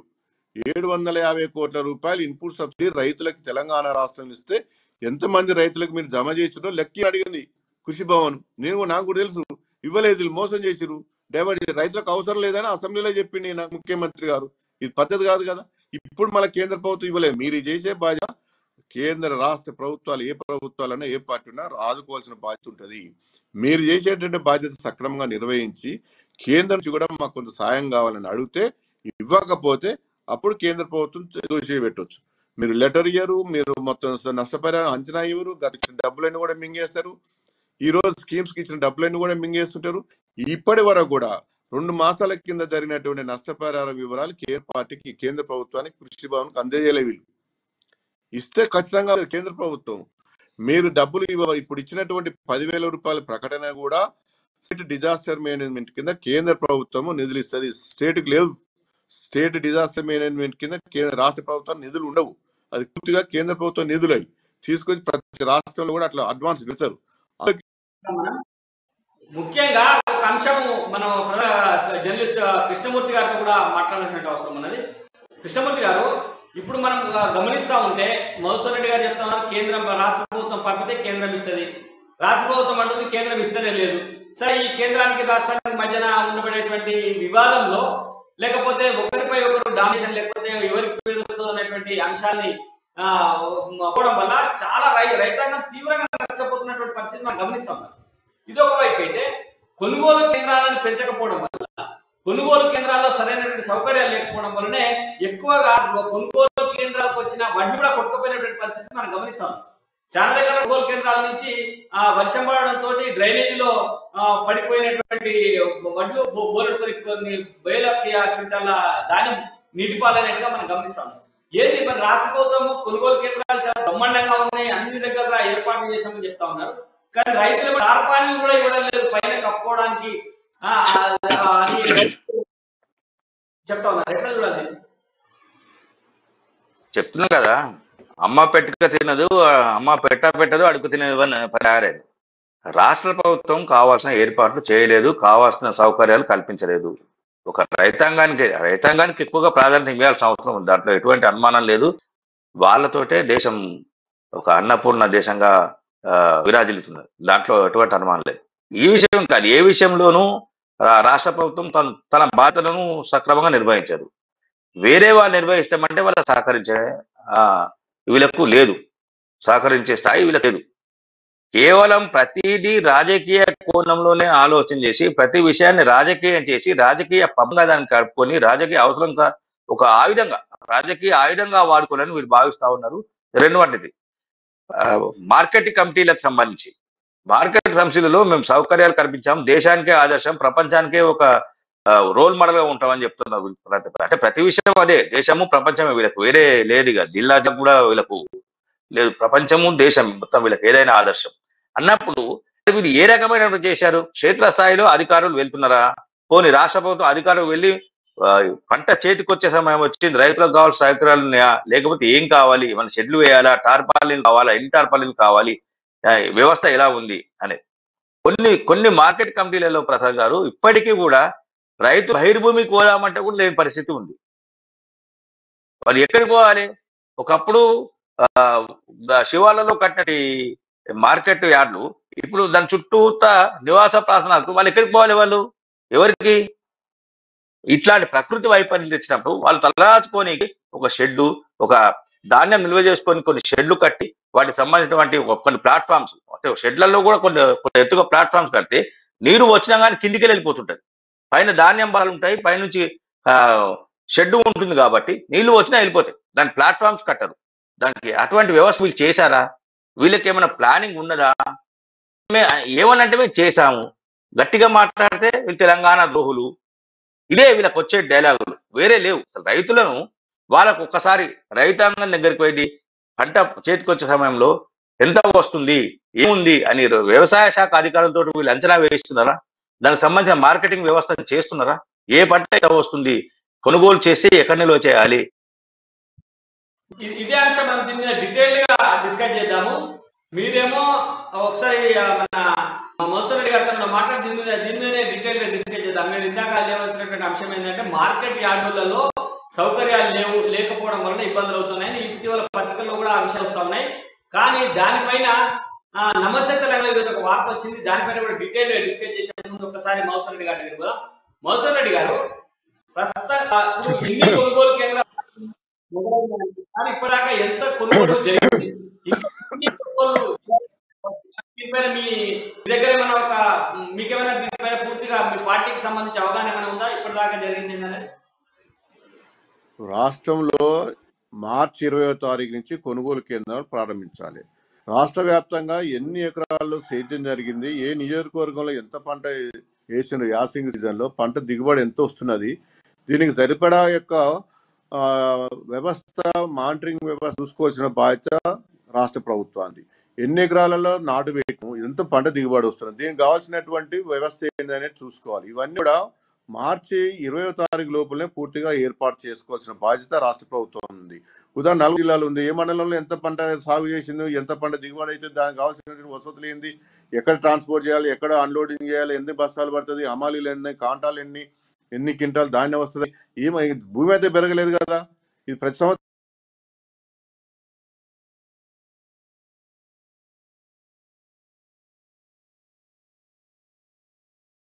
750 కోట్ల రూపాయలు ఇన్పుట్ సబ్సిడీ రైతులకు తెలంగాణ రాష్ట్రం ఇస్తే ఎంతమంది రైతులకు మీరు జమ చేసిరో లెక్క అడిగింది కృషి భవన్. నాకు కూడా తెలుసు, ఇవ్వలేదు, వీళ్ళు మోసం చేసిరు, డైవర్ట్. రైతులకు అవసరం లేదని అసెంబ్లీలో చెప్పింది నాకు ముఖ్యమంత్రి గారు. ఇది పద్ధతి కాదు కదా. ఇప్పుడు మళ్ళీ కేంద్ర ప్రభుత్వం ఇవ్వలేదు. మీరు చేసే బాధ్యత కేంద్ర రాష్ట్ర ప్రభుత్వాలు, ఏ ప్రభుత్వాలన్నా ఏ పార్టీ ఉన్నా ఆదుకోవాల్సిన బాధ్యత ఉంటుంది. మీరు చేసేటువంటి బాధ్యత సక్రమంగా నిర్వహించి కేంద్రం నుంచి కూడా మాకు కొంత సాయం కావాలని అడిగితే, ఇవ్వకపోతే అప్పుడు కేంద్ర ప్రభుత్వం దోషి పెట్టవచ్చు. మీరు లెటర్ ఇయ్యరు, మీరు మొత్తం నష్టపరిహారం అంచనా ఇవ్వరు, గత ఇచ్చిన డబ్బులన్నీ కూడా మింగేస్తారు. ఈ రోజు స్కీమ్స్కి ఇచ్చిన డబ్బులన్నీ కూడా మింగేస్తుంటారు. ఇప్పటి వరకు కూడా 2 మాసాల కింద జరిగినటువంటి నష్టపరిహారం వివరాలు కేంద్ర ప్రభుత్వానికి, కృషి భవన్కి అందజేయలే. వీళ్ళు ఇస్తే ఖచ్చితంగా కేంద్ర ప్రభుత్వం మీరు డబ్బులు ఇప్పుడు ఇచ్చినటువంటి 10,000 రూపాయల ప్రకటన కూడా స్టేట్ డిజాస్టర్ మేనేజ్మెంట్ కింద కేంద్ర ప్రభుత్వము నిధులు ఇస్తుంది. స్టేట్కి లేవు. స్టేట్ డిజాస్టర్ మేనేజ్మెంట్ కింద రాష్ట్ర ప్రభుత్వం నిధులు ఉండవు. అది పూర్తిగా కేంద్ర ప్రభుత్వం నిధులై తీసుకొని ప్రతి రాష్ట్రంలో కూడా అట్లా అడ్వాన్స్ పెడతారు. ముఖ్యంగా ఒక అంశం మనం జర్నలిస్ట్ కృష్ణమూర్తి గారితో కూడా మాట్లాడాల్సిన అవసరం ఉన్నది. కృష్ణమూర్తి గారు, ఇప్పుడు మనం గమనిస్తా ఉంటే మధుసూదన్ రెడ్డి గారు చెప్తా ఉన్నారు, కేంద్రం రాష్ట్ర ప్రభుత్వం పంపితే కేంద్రం ఇస్తుంది, రాష్ట్ర ప్రభుత్వం అంటుంది కేంద్రం ఇస్తేనే లేదు. సరే, ఈ కేంద్రానికి రాష్ట్రానికి మధ్యన ఉండబడేటువంటి వివాదంలో లేకపోతే ఒకరిపై ఒకరు డామినేషన్ లేకపోతే ఎవరికి పేరు వస్తుంది అనేటువంటి అంశాన్ని అవ్వడం వల్ల చాలా రైతాంగం తీవ్రంగా నష్టపోతున్నటువంటి పరిస్థితి మనం గమనిస్తాం. ఇది ఒకవైపు అయితే కొనుగోలు కేంద్రాలను పెంచకపోవడం వల్ల, కొనుగోలు కేంద్రాల్లో సరైనటువంటి సౌకర్యాలు లేకపోవడం వల్లనే ఎక్కువగా కొనుగోలు కేంద్రాలకు వచ్చిన వడ్లు కూడా కొట్టుకుపోయినటువంటి పరిస్థితి మనం గమనిస్తాం. చాలా దగ్గర కొనుగోలు కేంద్రాల నుంచి వర్షం పడడంతో డ్రైనేజీలో పడిపోయినటువంటి వడ్లు కొన్ని వేల క్వింటాల ధాన్యం నీటిపాలైనట్టుగా మనం గమనిస్తాం. ఏది మరి రాష్ట్ర ప్రభుత్వం కొనుగోలు కేంద్రాలు చాలా బ్రహ్మాండంగా ఉన్నాయి, అన్ని దగ్గర ఏర్పాట్లు చేశామని చెప్తా ఉన్నారు. కానీ రైతులకు టార్పాలిన్ కూడా ఇవ్వడం లేదు పైన కప్పుకోవడానికి చెప్తా ఉన్నారు. ఎట్లా చూడాలి? చెప్తున్నా కదా, అమ్మ పెట్టుక తినదు, అమ్మ పెట్టదు, అడుగు తినదు అని తయారైంది. రాష్ట్ర ప్రభుత్వం కావాల్సిన ఏర్పాట్లు చేయలేదు, కావాల్సిన సౌకర్యాలు కల్పించలేదు. ఒక రైతాంగానికి ఎక్కువగా ప్రాధాన్యత ఇవ్వాల్సిన అవసరం ఉంది, దాంట్లో ఎటువంటి అనుమానం లేదు. వాళ్ళతోటే దేశం ఒక అన్నపూర్ణ దేశంగా విరాజిల్లుతున్నది, దాంట్లో ఎటువంటి అనుమానం లేదు. ఈ విషయం కాదు, ఏ విషయంలోనూ రాష్ట్ర ప్రభుత్వం తన బాధ్యతలను సక్రమంగా నిర్వహించదు. వేరే వాళ్ళు నిర్వహిస్తామంటే వాళ్ళ సహకరించే వీళ్ళకు లేదు, సహకరించే స్థాయి వీళ్ళకి లేదు. కేవలం ప్రతిదీ రాజకీయ కోణంలోనే ఆలోచన చేసి, ప్రతి విషయాన్ని రాజకీయం చేసి, రాజకీయ పంగా దాన్ని కలుపుకొని, రాజకీయ అవసరంగా ఒక రాజకీయ ఆయుధంగా వాడుకోవాలని వీళ్ళు భావిస్తా ఉన్నారు. రెండవది, మార్కెట్ కమిటీలకు సంబంధించి మార్కెట్ కమిటీలలో మేము సౌకర్యాలు కల్పించాం, దేశానికే ఆదర్శం, ప్రపంచానికే ఒక రోల్ మోడల్ గా ఉంటామని చెప్తున్నారు. అంటే ప్రతి విషయం అదే, దేశము ప్రపంచమే వీళ్ళకు, వేరే లేదు. ఇక జిల్లా కూడా వీళ్ళకు లేదు, ప్రపంచము దేశం మొత్తం వీళ్ళకి ఏదైనా ఆదర్శం అన్నప్పుడు వీళ్ళు ఏ రకమైన చేశారు? క్షేత్రస్థాయిలో అధికారులు వెళ్తున్నారా? పోనీ రాష్ట్ర ప్రభుత్వం అధికారులు వెళ్ళి పంట చేతికొచ్చే సమయం వచ్చింది, రైతులకు కావాల్సిన సౌకర్యాలు ఉన్నాయా, లేకపోతే ఏం కావాలి, మన షెడ్లు వేయాలా, టార్పాలిన్ కావాలా, ఎన్ని టార్పాలిన్ కావాలి, వ్యవస్థ ఎలా ఉంది అనేది కొన్ని మార్కెట్ కమిటీలలో ప్రసాద్ గారు ఇప్పటికీ కూడా రైతు బహిర్భూమికి పోదామంటే కూడా లేని పరిస్థితి ఉంది. వాళ్ళు ఎక్కడికి పోవాలి? ఒకప్పుడు శివార్లలో కట్టినటి మార్కెట్ యార్డ్లు ఇప్పుడు దాని చుట్టూత నివాస ప్రాంతాలకు వాళ్ళు ఎక్కడికి పోవాలి? వాళ్ళు ఎవరికి? ఇట్లాంటి ప్రకృతి వైపరీత్యం తెచ్చినప్పుడు వాళ్ళు తలరాచుకొని ఒక షెడ్డు, ఒక ధాన్యం నిల్వ చేసుకొని కొన్ని షెడ్లు కట్టి వాటికి సంబంధించినటువంటి కొన్ని ప్లాట్ఫామ్స్, అంటే షెడ్లలో కూడా కొన్ని ఎత్తుగా ప్లాట్ఫామ్స్ కడితే నీరు వచ్చినా కానీ కిందికి వెళ్ళిపోతుంటది. పైన ధాన్యం బాలు ఉంటాయి, పైనుంచి షెడ్ ఉంటుంది కాబట్టి నీళ్లు వచ్చినా వెళ్ళిపోతాయి. దాని ప్లాట్ఫామ్స్ కట్టరు. దానికి అటువంటి వ్యవస్థ వీళ్ళు చేశారా? వీళ్ళకి ఏమైనా ప్లానింగ్ ఉన్నదా? ఏమనంటే మేము చేశాము, గట్టిగా మాట్లాడితే వీళ్ళు తెలంగాణ ద్రోహులు, ఇదే వీళ్ళకి వచ్చే డైలాగులు, వేరే లేవు. అసలు రైతులను వాళ్ళకు ఒక్కసారి రైతాంగం దగ్గరికి పోయి పంట చేతికొచ్చే సమయంలో ఎంత వస్తుంది, ఏముంది అని వ్యవసాయ శాఖ అధికారులతో వీళ్ళు అంచనా వేస్తున్నారా? దానికి సంబంధించిన మార్కెటింగ్ వ్యవస్థ చేస్తున్నారా? ఏ పంట ఎంత వస్తుంది, కొనుగోలు చేసి ఎక్కడి నిల్వ చేయాలి? ఇదే అంశం మనం దీని మీద డీటెయిల్ గా డిస్కస్ చేద్దాము. మీరేమో ఒకసారి మన మధుసూదన్ రెడ్డి గారితో మాట్లాడి దీని మీద డీటెయిల్ గా డిస్కస్ చేద్దాం. మీరు ఇందాక లేవనటువంటి అంశం ఏంటంటే మార్కెట్ యార్డులలో సౌకర్యాలు లేకపోవడం వల్ల ఇబ్బందులు అవుతున్నాయని ఇటీవల పత్రికల్లో కూడా ఆ విషయాలు వస్తూ ఉన్నాయి. కానీ దానిపైన నమస్తే తెలంగాణ ఒక వార్త వచ్చింది, దానిపైన కూడా డీటెయిల్ గా డిస్కస్ చేసే ముందు ఒకసారి మధుసూదన్ రెడ్డి గారి కూడా. మధుసూదన్ రెడ్డి గారు, ప్రస్తుతం ఎన్ని కొనుగోలు కేంద్రాలు ఇప్పటిదాకా ఎంత కొనుగోలు జరిగింది, దీనిపైన మీ దగ్గర ఏమైనా మీకేమైనా దీనిపైన పూర్తిగా మీ పార్టీకి సంబంధించి అవగాహన ఏమైనా ఉందా? ఇప్పటిదాకా జరిగింది అనేది రాష్ట్రంలో మార్చి 20వ తారీఖు నుంచి కొనుగోలు కేంద్రాలు ప్రారంభించాలి. రాష్ట్ర వ్యాప్తంగా ఎన్ని ఎకరాల్లో సేద్యం జరిగింది, ఏ నియోజకవర్గంలో ఎంత పంట వేసిన యాసింగ్ సీజన్లో పంట దిగుబడి ఎంత వస్తున్నది, దీనికి సరిపడా యొక్క వ్యవస్థ, మానిటరింగ్ వ్యవస్థ చూసుకోవాల్సిన బాధ్యత రాష్ట్ర ప్రభుత్వానికి. ఎన్ని ఎకరాలలో నాటు వేయటం, ఎంత పంట దిగుబడి వస్తున్నది, దీనికి కావాల్సినటువంటి వ్యవస్థ ఏంటనేది చూసుకోవాలి. ఇవన్నీ కూడా మార్చి 20వ తారీఖు లోపలనే పూర్తిగా ఏర్పాటు చేసుకోవాల్సిన బాధ్యత రాష్ట్ర ప్రభుత్వం ఉంది. ఉదాహరణ నల్గొండ జిల్లాలో ఉంది. ఏ మండలంలో ఎంత పంట సాగు చేసింది, ఎంత పంట దిగుబడి అయితే, దానికి కావాల్సినటువంటి వసతులు ఏంది, ఎక్కడ ట్రాన్స్పోర్ట్ చేయాలి, ఎక్కడ అన్లోడింగ్ చేయాలి, ఎన్ని బస్తాలు పడుతుంది, హమాలీలు ఎన్ని, కాంటాలు ఎన్ని క్వింటాలు ధాన్యం వస్తుంది. ఏమై భూమి అయితే పెరగలేదు కదా. ఇది ప్రతి సంవత్సరం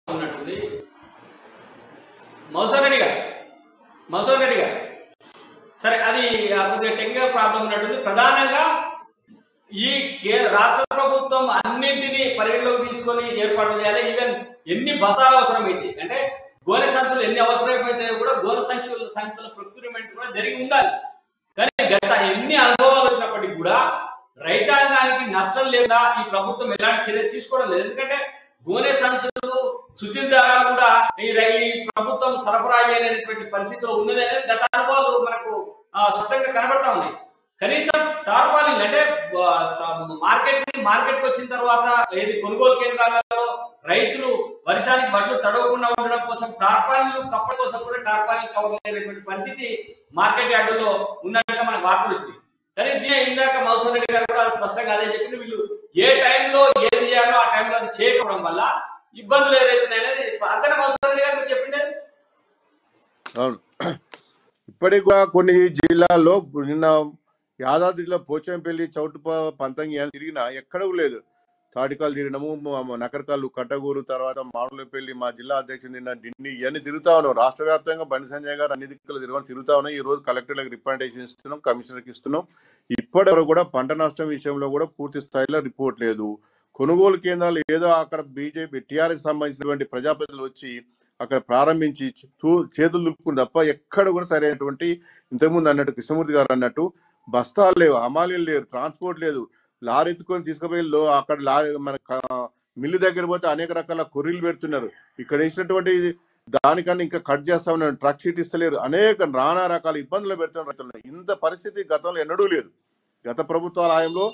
ఉన్నట్టుంది. మౌసూర్ రెడ్డి గారు సరే, అది కొద్దిగా టెక్నికల్ ప్రాబ్లం ఉన్నట్టుంది. ప్రధానంగా ఈ రాష్ట్ర ప్రభుత్వం అన్నింటినీ పరిగణలోకి తీసుకొని ఏర్పాటు చేయాలి. ఈవెన్ ఎన్ని బస్తాలు అవసరమైంది అంటే గోనె సంచులు ఎన్ని అవసరమైతే కూడా గోనె సంచుల ప్రొక్యూర్మెంట్ కూడా జరిగి ఉండాలి. కానీ గత ఎన్ని అనుభవాలు వచ్చినప్పటికీ కూడా రైతాంగానికి నష్టం లేదా ఈ ప్రభుత్వం ఎలాంటి చర్యలు తీసుకోవడం లేదు. ఎందుకంటే గోనె సంచులు శుద్ధి ద్వారా కూడా ఈ ప్రభుత్వం సరఫరా చేయలేనటువంటి పరిస్థితిలో ఉన్నది అనేది గత అనుభవాలు మనకు స్పష్టంగా కనబడతా ఉన్నాయి. కనీసం టార్పాలిన్ అంటే మార్కెట్ వచ్చిన తర్వాత ఏది కొనుగోలు కేంద్రాలలో రైతులు వర్షానికి వడ్లు తడవకుండా ఉండడం కోసం టార్పాలిన్లు కప్పల కోసం కూడా టార్పాలిన్ కవర్ లేనటువంటి పరిస్థితి మార్కెట్ యార్డులో ఉన్నట్టుగా మనకు వార్తలు వచ్చింది. కానీ ఇందాక మౌసూర్ రెడ్డి గారు కూడా స్పష్టంగా అదే చెప్పింది. వీళ్ళు ఏ టైంలో ఏది చేయాలో ఆ టైంలో అది చేయకపోవడం వల్ల ఇబ్బందులు ఏదైతున్నాయి అనేది అంతనే మౌసూర్ రెడ్డి గారు చెప్పిండేది. అవును, ఇప్పటికి కూడా కొన్ని జిల్లాల్లో నిన్న యాదాద్రిలో పోచంపల్లి, చౌటుప, పంతంగి తిరిగినా ఎక్కడ లేదు. తాటికాలు తిరిగినాము, నకరకాలు, కట్టగూరు, తర్వాత మామిడిపల్లి, మా జిల్లా అధ్యక్షుడు నిన్న ఢిల్లీ ఇవన్నీ తిరుగుతా ఉన్నాం. రాష్ట్ర వ్యాప్తంగా బండి సంజయ్ గారు అన్ని దిక్కులు తిరుగుతా ఉన్నాయి. ఈ రోజు కలెక్టర్లకు రిప్రజెంటేషన్ ఇస్తున్నాం, కమిషనర్కి ఇస్తున్నాం. ఇప్పటివరకు కూడా పంట నష్టం విషయంలో కూడా పూర్తి స్థాయిలో రిపోర్ట్ లేదు. కొనుగోలు కేంద్రాలు ఏదో అక్కడ బీజేపీ టీఆర్ఎస్ సంబంధించినటువంటి ప్రజాప్రతినిధులు వచ్చి అక్కడ ప్రారంభించి చేతులు దులుపుకుని తప్ప ఎక్కడ కూడా సరైనటువంటి, ఇంతకుముందు అన్నట్టు కృష్ణమూర్తి గారు అన్నట్టు బస్తాలు లేవు, హమాలీలు లేరు, ట్రాన్స్పోర్ట్ లేదు. లారీ ఎత్తుకొని తీసుకుపోయి అక్కడ లారీ మన మిల్లు దగ్గర పోతే అనేక రకాల కొర్రీలు పెడుతున్నారు. ఇక్కడ వేసినటువంటి దానికన్నా ఇంకా కట్ చేస్తా ఉన్నారు, ట్రక్ షీట్ ఇస్తలేరు, అనేక నానా రకాల ఇబ్బందులు పెడుతున్నారు. ఇంత పరిస్థితి గతంలో ఎన్నడూ లేదు. గత ప్రభుత్వాల హయాంలో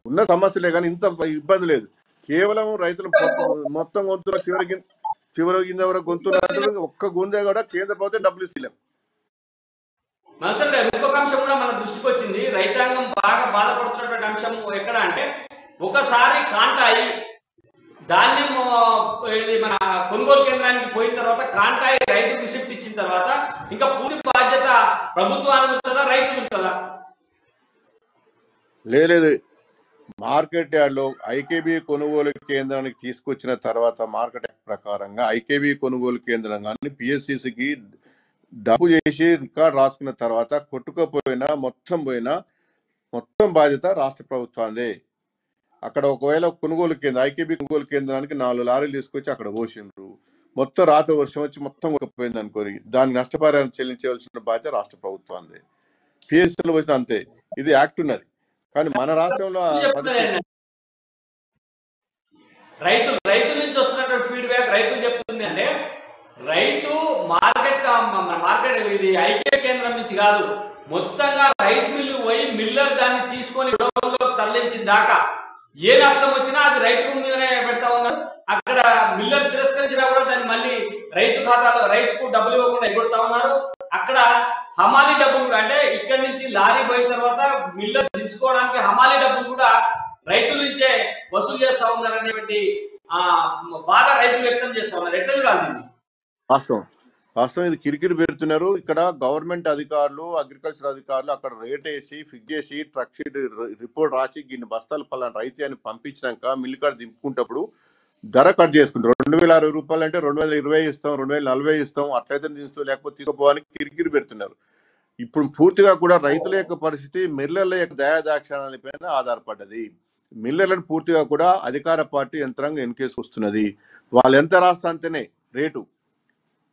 ఉన్న సమస్యలే కానీ ఇంత ఇబ్బంది లేదు. కేవలం రైతులు మొత్తం గొంతున్న చివరి కింద వరకు గొంతున్నట్టు ఒక్క గుంజ కూడా కేంద్ర ప్రభుత్వం డబ్బులు ఇస్తలేము. ఇంకొక అంశం కూడా మన దృష్టికి వచ్చింది. రైతాంగం బాగా బాధపడుతున్నటువంటి అంశం ఎక్కడ అంటే, ఒకసారి కాంటాయి ధాన్యం మన కొనుగోలు కేంద్రానికి పోయిన తర్వాత కాంటాయి రైతు రిసిప్ట్ ఇచ్చిన తర్వాత ఇంకా పూర్తి బాధ్యత ప్రభుత్వానికి ఉంటుందా, రైతులు ఉంటుందా? లేదు, మార్కెట్ యార్డ్లో ఐకేబీ కొనుగోలు కేంద్రానికి తీసుకొచ్చిన తర్వాత మార్కెట్ యార్డ్ ప్రకారంగా ఐకేబీ కొనుగోలు కేంద్రం కానీ పిఎస్సిసికి డబ్బు చేసి రికార్డు రాసుకున్న తర్వాత కొట్టుకపోయినా మొత్తం బాధ్యత రాష్ట్ర ప్రభుత్వాందే. అక్కడ ఒకవేళ ఐకేబీ కొనుగోలు కేంద్రానికి 4 లారీలు తీసుకొచ్చి అక్కడ పోసిండ్రు, మొత్తం రాత్రి వర్షం వచ్చి మొత్తం కొట్టుకుపోయింది అనుకోని దానికి నష్టపరిహారం చెల్లించవలసిన బాధ్యత రాష్ట్ర ప్రభుత్వాందే. పిఎస్సిలో వచ్చిన అంతే, ఇది యాక్ట్ ఉన్నది. కానీ మన రాష్ట్రంలో రైతుల నుంచి వస్తున్నటువంటి ఫీడ్బ్యాక్ రైతులు చెప్తుంది అంటే, రైతు మార్కెట్ ఇది ఐక్య కేంద్రం నుంచి కాదు, మొత్తంగా రైస్ మిల్లు పోయి మిల్లర్ దాన్ని తీసుకొని తరలించిన దాకా ఏ నష్టం వచ్చినా అది రైతు మీదనే పెడతా ఉన్నారు. అక్కడ మిల్లర్ తిరస్కరించినా కూడా దాన్ని మళ్ళీ రైతు ఖాతాలో రైతుకు డబ్బులు ఇవ్వకుండా ఎగొడతా ఉన్నారు. అక్కడ హమాలీ డబ్బులు కూడా, అంటే ఇక్కడి నుంచి లారీ పోయిన తర్వాత మిల్లర్ దించుకోవడానికి హమాలీ డబ్బులు కూడా రైతుల నుంచే వసూలు చేస్తా ఉన్నారు అనేటువంటి బాధ రైతులు వ్యక్తం చేస్తా ఉన్నారు. ఎట్లా చూడాలి? వాస్తవం ఇది కిరికిరి పెడుతున్నారు. ఇక్కడ గవర్నమెంట్ అధికారులు, అగ్రికల్చర్ అధికారులు అక్కడ రేట్ వేసి ఫిక్స్ చేసి ట్రక్ షీట్ రిపోర్ట్ రాసి ఇన్ని బస్తాలు పలానా రైతు అని పంపించినాక మిల్లు కాడ దింపుకుంటప్పుడు ధర కట్ చేసుకుంటారు. 2060 రూపాయలు అంటే 2020 ఇస్తాం, 2040 ఇస్తాం, అట్లయితే తీసుకో లేకపోతే తీసుకోపోవాలని కిరికిరి పెడుతున్నారు. ఇప్పుడు పూర్తిగా కూడా రైతుల యొక్క పరిస్థితి మిల్లర్ల యొక్క దయాదాక్షాణాలపైన ఆధారపడ్డది. మిల్లర్లను పూర్తిగా కూడా అధికార పార్టీ యంత్రాంగం ఎన్కేసి వస్తున్నది. వాళ్ళు ఎంత రాస్తా అంతేనే రేటు,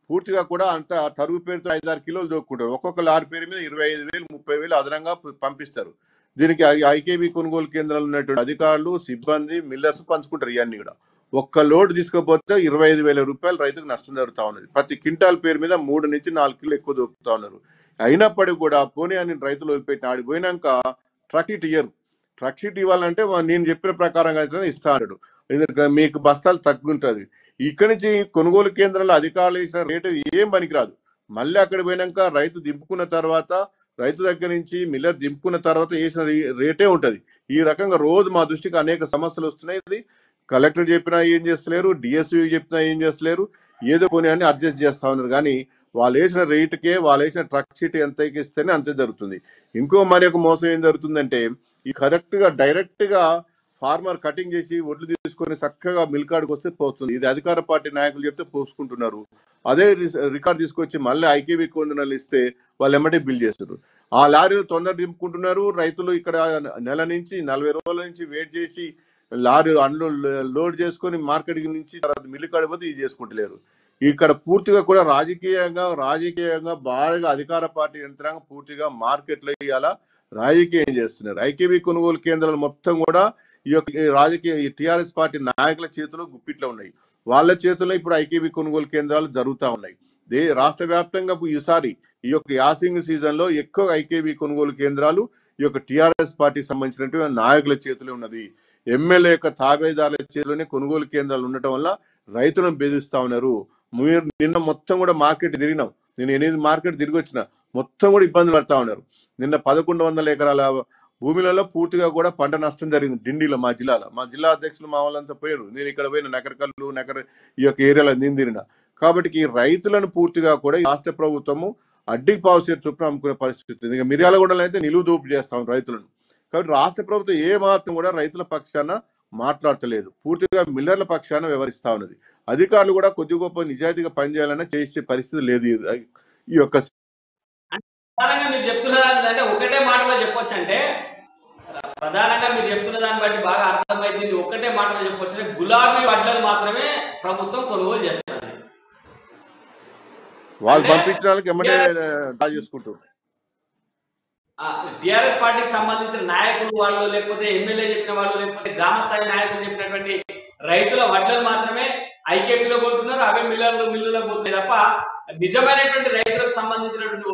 పూర్తిగా కూడా అంత తరుగు పేరుతో 5-6 కిలోలు దొక్కుంటారు. ఒక్కొక్క లారీ పేరు మీద 25,000, 30,000 అదనంగా పంపిస్తారు. దీనికి ఐకేబీ కొనుగోలు కేంద్రాలు ఉన్నటువంటి అధికారులు, సిబ్బంది, మిల్లర్స్ పంచుకుంటారు. ఇవన్నీ కూడా ఒక్క లోడ్ తీసుకపోతే 25,000 రూపాయలు రైతుకు నష్టం జరుగుతూ ఉన్నది. ప్రతి క్వింటాల్ పేరు మీద 3 నుంచి 4 కిలో ఎక్కువ దొరుకుతా ఉన్నారు. అయినప్పటికీ కూడా పోనీ అని రైతులు వదిలిపెట్టిన ఆడిపోయినాక ట్రక్ షీట్ ఇయ్యరు. ట్రక్ షీట్ ఇవ్వాలంటే నేను చెప్పిన ప్రకారంగా అయితే ఇస్తాడు, మీకు బస్తాలు తగ్గుంటుంది. ఇక్కడి నుంచి కొనుగోలు కేంద్రంలో అధికారులు ఇచ్చిన రేటు ఏం పనికిరాదు. మళ్ళీ అక్కడ పోయినాక రైతు దింపుకున్న తర్వాత రైతు దగ్గర నుంచి మిల్లర్ దింపుకున్న తర్వాత వేసిన రేటే ఉంటది. ఈ రకంగా రోజు మా దృష్టికి అనేక సమస్యలు వస్తున్నాయి. ఇది కలెక్టర్ చెప్పినా ఏం చేస్తలేరు, డిఎస్పీ చెప్పినా ఏం చేస్తలేరు, ఏదో పోనీ అని అడ్జస్ట్ చేస్తా ఉన్నారు. కానీ వాళ్ళు వేసిన రేటుకే వాళ్ళు వేసిన ట్రక్ షీట్ ఎంత ఇస్తేనే అంతే జరుగుతుంది. ఇంకో మరి ఒక మోసం ఏం జరుగుతుందంటే ఈ కరెక్ట్ గా డైరెక్ట్ గా ఫార్మర్ కటింగ్ చేసి ఒడ్లు తీసుకొని చక్కగా మిల్కాడికి వస్తే పోతుంది. ఇది అధికార పార్టీ నాయకులు చెప్తే పోసుకుంటున్నారు. అదే రికార్డ్ తీసుకొచ్చి మళ్ళీ ఐకేబీ కొందరు ఇస్తే వాళ్ళు ఎమ్మటే బిల్ చేస్తారు. ఆ లారీలు తొందర దింపుకుంటున్నారు. రైతులు ఇక్కడ నెల నుంచి 40 రోజుల నుంచి వెయిట్ చేసి లారీ లోడ్ చేసుకొని మార్కెట్ నుంచి తర్వాత మిల్లు కాడిపోతే ఇది చేసుకుంటలేరు. ఇక్కడ పూర్తిగా కూడా రాజకీయంగా బాగా అధికార పార్టీ యంత్రాంగం పూర్తిగా మార్కెట్లో ఇవాళ రాజకీయం చేస్తున్నారు. ఐకేబీ కొనుగోలు కేంద్రాలు మొత్తం కూడా ఈ రాజకీయ టిఆర్ఎస్ పార్టీ నాయకుల చేతిలో గుప్పిట్లో ఉన్నాయి. వాళ్ళ చేతుల్లో ఇప్పుడు ఐకేబీ కొనుగోలు కేంద్రాలు జరుగుతూ ఉన్నాయి. రాష్ట్ర వ్యాప్తంగా ఈసారి ఈ యొక్క యాసింగ్ సీజన్ లో ఎక్కువ ఐకేబీ కొనుగోలు కేంద్రాలు ఈ యొక్క టిఆర్ఎస్ పార్టీకి సంబంధించినటువంటి నాయకుల చేతిలో ఉన్నది. ఎమ్మెల్యే యొక్క తాబేదారుల చేతిలోనే కొనుగోలు కేంద్రాలు ఉండటం వల్ల రైతులను బెదిరిస్తా ఉన్నారు. మీరు నిన్న మొత్తం కూడా మార్కెట్ తిరిగినాం. నేను 8 మార్కెట్ తిరిగి వచ్చిన మొత్తం కూడా ఇబ్బందులు పడతా ఉన్నారు. నిన్న 1100 ఎకరాల భూమిలలో పూర్తిగా కూడా పంట నష్టం జరిగింది. డిండిలో మా జిల్లా అధ్యక్షులు మా వాళ్ళంతా పోయారు. నేను ఇక్కడ పోయిన నకరకల్లు ఈ యొక్క ఏరియాలో నేను తిరిగిన. కాబట్టి ఈ రైతులను పూర్తిగా కూడా రాష్ట్ర ప్రభుత్వము అడ్డికి పావుసేరు చొప్పున అమ్ముకునే పరిస్థితి. ఇంకా మిర్యాలగూడలో అయితే నిలువు దోపు చేస్తాం రైతులను. కాబట్టి రాష్ట్ర ప్రభుత్వం ఏ మాత్రం కూడా రైతుల పక్షాన మాట్లాడతలేదు. పూర్తిగా మిల్లర్ల పక్షాన వ్యవహరిస్తా ఉన్నది. అధికారులు కూడా కొద్ది గొప్ప నిజాయితీగా పనిచేయాలన్నా చేసే పరిస్థితి లేదు. ఈ యొక్క ప్రధానంగా మీరు చెప్తున్నారు అంటే ఒకటే మాటలో చెప్పొచ్చు అంటే ప్రధానంగా మీరు చెప్తున్న దాన్ని బట్టి బాగా అర్థమైంది. ఒకటే మాటలో చెప్పొచ్చు అంటే గులాబీ వడ్లను మాత్రమే ప్రభుత్వం కొనుగోలు చేస్తుంది. వాళ్ళు పంపించిన వాళ్ళకి ఎమ్మటే చేసుకుంటారు. టిఆర్ఎస్ పార్టీకి సంబంధించిన నాయకులు వాళ్ళు లేకపోతే ఎమ్మెల్యే చెప్పిన వాళ్ళు లేకపోతే గ్రామ స్థాయి నాయకులు చెప్పినటువంటి రైతుల వడ్లను మాత్రమే ఐకేపీలో కొంటున్నారు. అవే మిల్లులకు పోతున్నాయి తప్ప నిజమైనటువంటి రైతులకు సంబంధించినటువంటి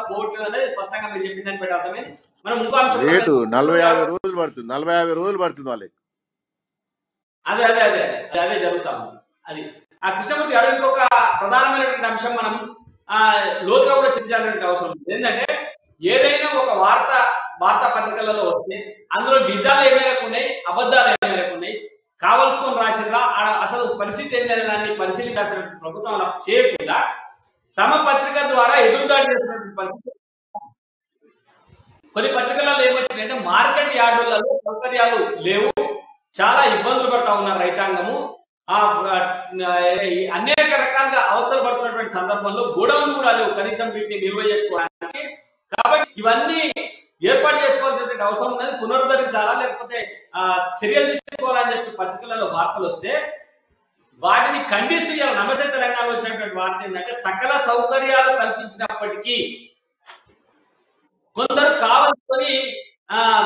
పోర్టు అనేది స్పష్టంగా మీరు చెప్పిన దాన్ని బట్టి అర్థమైంది. మనం ఇంకో అంశం రేటు 40-50 రోజులు పడుతుంది. 40-50 రోజులు పడుతుంది వాళ్ళకి. అదే అదే అదే అదే జరుగుతాం. అది ఆ కృష్ణమూర్తి గారు ఇంకొక ప్రధానమైనటువంటి అంశం మనం లోతుగా కూడా చర్చించాల్సినటువంటి అవసరం ఉంది. ఏంటంటే ఏదైనా ఒక వార్తా పత్రికలలో వస్తే అందులో నిజాలు ఏమేరకు ఉన్నాయి, అబద్ధాలు ఏమేరకు ఉన్నాయి, కావలసుకొని రాసిరా అసలు పరిస్థితి ఏంటనే దాన్ని పరిశీలించాల్సిన ప్రభుత్వం అలా చేయకుండా తమ పత్రిక ద్వారా ఎదురుదాడి చేసినటువంటి పరిస్థితి. కొన్ని పత్రికలలో ఏమొచ్చిందంటే మార్కెట్ యార్డులలో సౌకర్యాలు లేవు, చాలా ఇబ్బందులు పడతా ఉన్నారు రైతాంగము, అనేక రకాలుగా అవసరం పడుతున్నటువంటి సందర్భంలో గోడౌన్ కూడా లేవు కనీసం వీటిని నిల్వ చేసుకోవడానికి. కాబట్టి ఇవన్నీ ఏర్పాటు చేసుకోవాల్సినటువంటి అవసరం ఉన్నది. పునరుద్ధరించాలా లేకపోతే చర్యలు తీసుకోవాలని చెప్పి పత్రికలలో వార్తలు వస్తే వాటిని ఖండిస్తూ ఇవాళ నమస్తే తెలంగాణలో వచ్చినటువంటి వార్త ఏంటంటే సకల సౌకర్యాలు కల్పించినప్పటికీ కొందరు కావాలని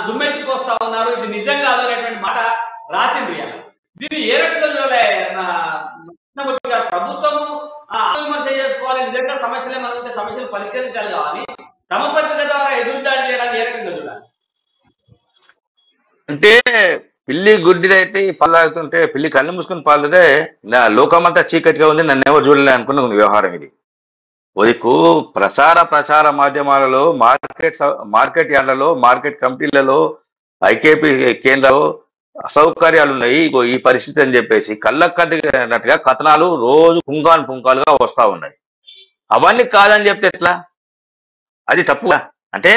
దుమ్మెత్తిపోస్తా ఉన్నారు, ఇది నిజం కాదనేటువంటి మాట రాసింది. దీన్ని ఏ రకంగా చూడాలి గారు? ప్రభుత్వము విమర్శ చేసుకోవాలి, నిజంగా సమస్యలు ఏమైనా ఉంటే సమస్యలు పరిష్కరించాలి కావాలి, తమ పత్రిక ద్వారా ఎదురుదాడి చేయడానికి ఏ రకంగా చూడాలి? అంటే పిల్లి గుడ్డిదైతే పాలు తాగుతుంటే పిల్లి కళ్ళు మూసుకుని పాలుదే లోకమంతా చీకటిగా ఉంది, నన్ను ఎవరు చూడలే అనుకున్న వ్యవహారం ఇది. ఉదికు ప్రచార మాధ్యమాలలో మార్కెట్ యార్డ్లలో మార్కెట్ కమిటీలలో ఐకేపీ కేంద్రాలు అసౌకర్యాలు ఉన్నాయి, ఈ పరిస్థితి అని చెప్పేసి కళ్ళకద్దినట్టుగా కథనాలు రోజు పుంకాలుగా వస్తా ఉన్నాయి. అవన్నీ కాదని చెప్తే ఎట్లా? అది తప్పుగా. అంటే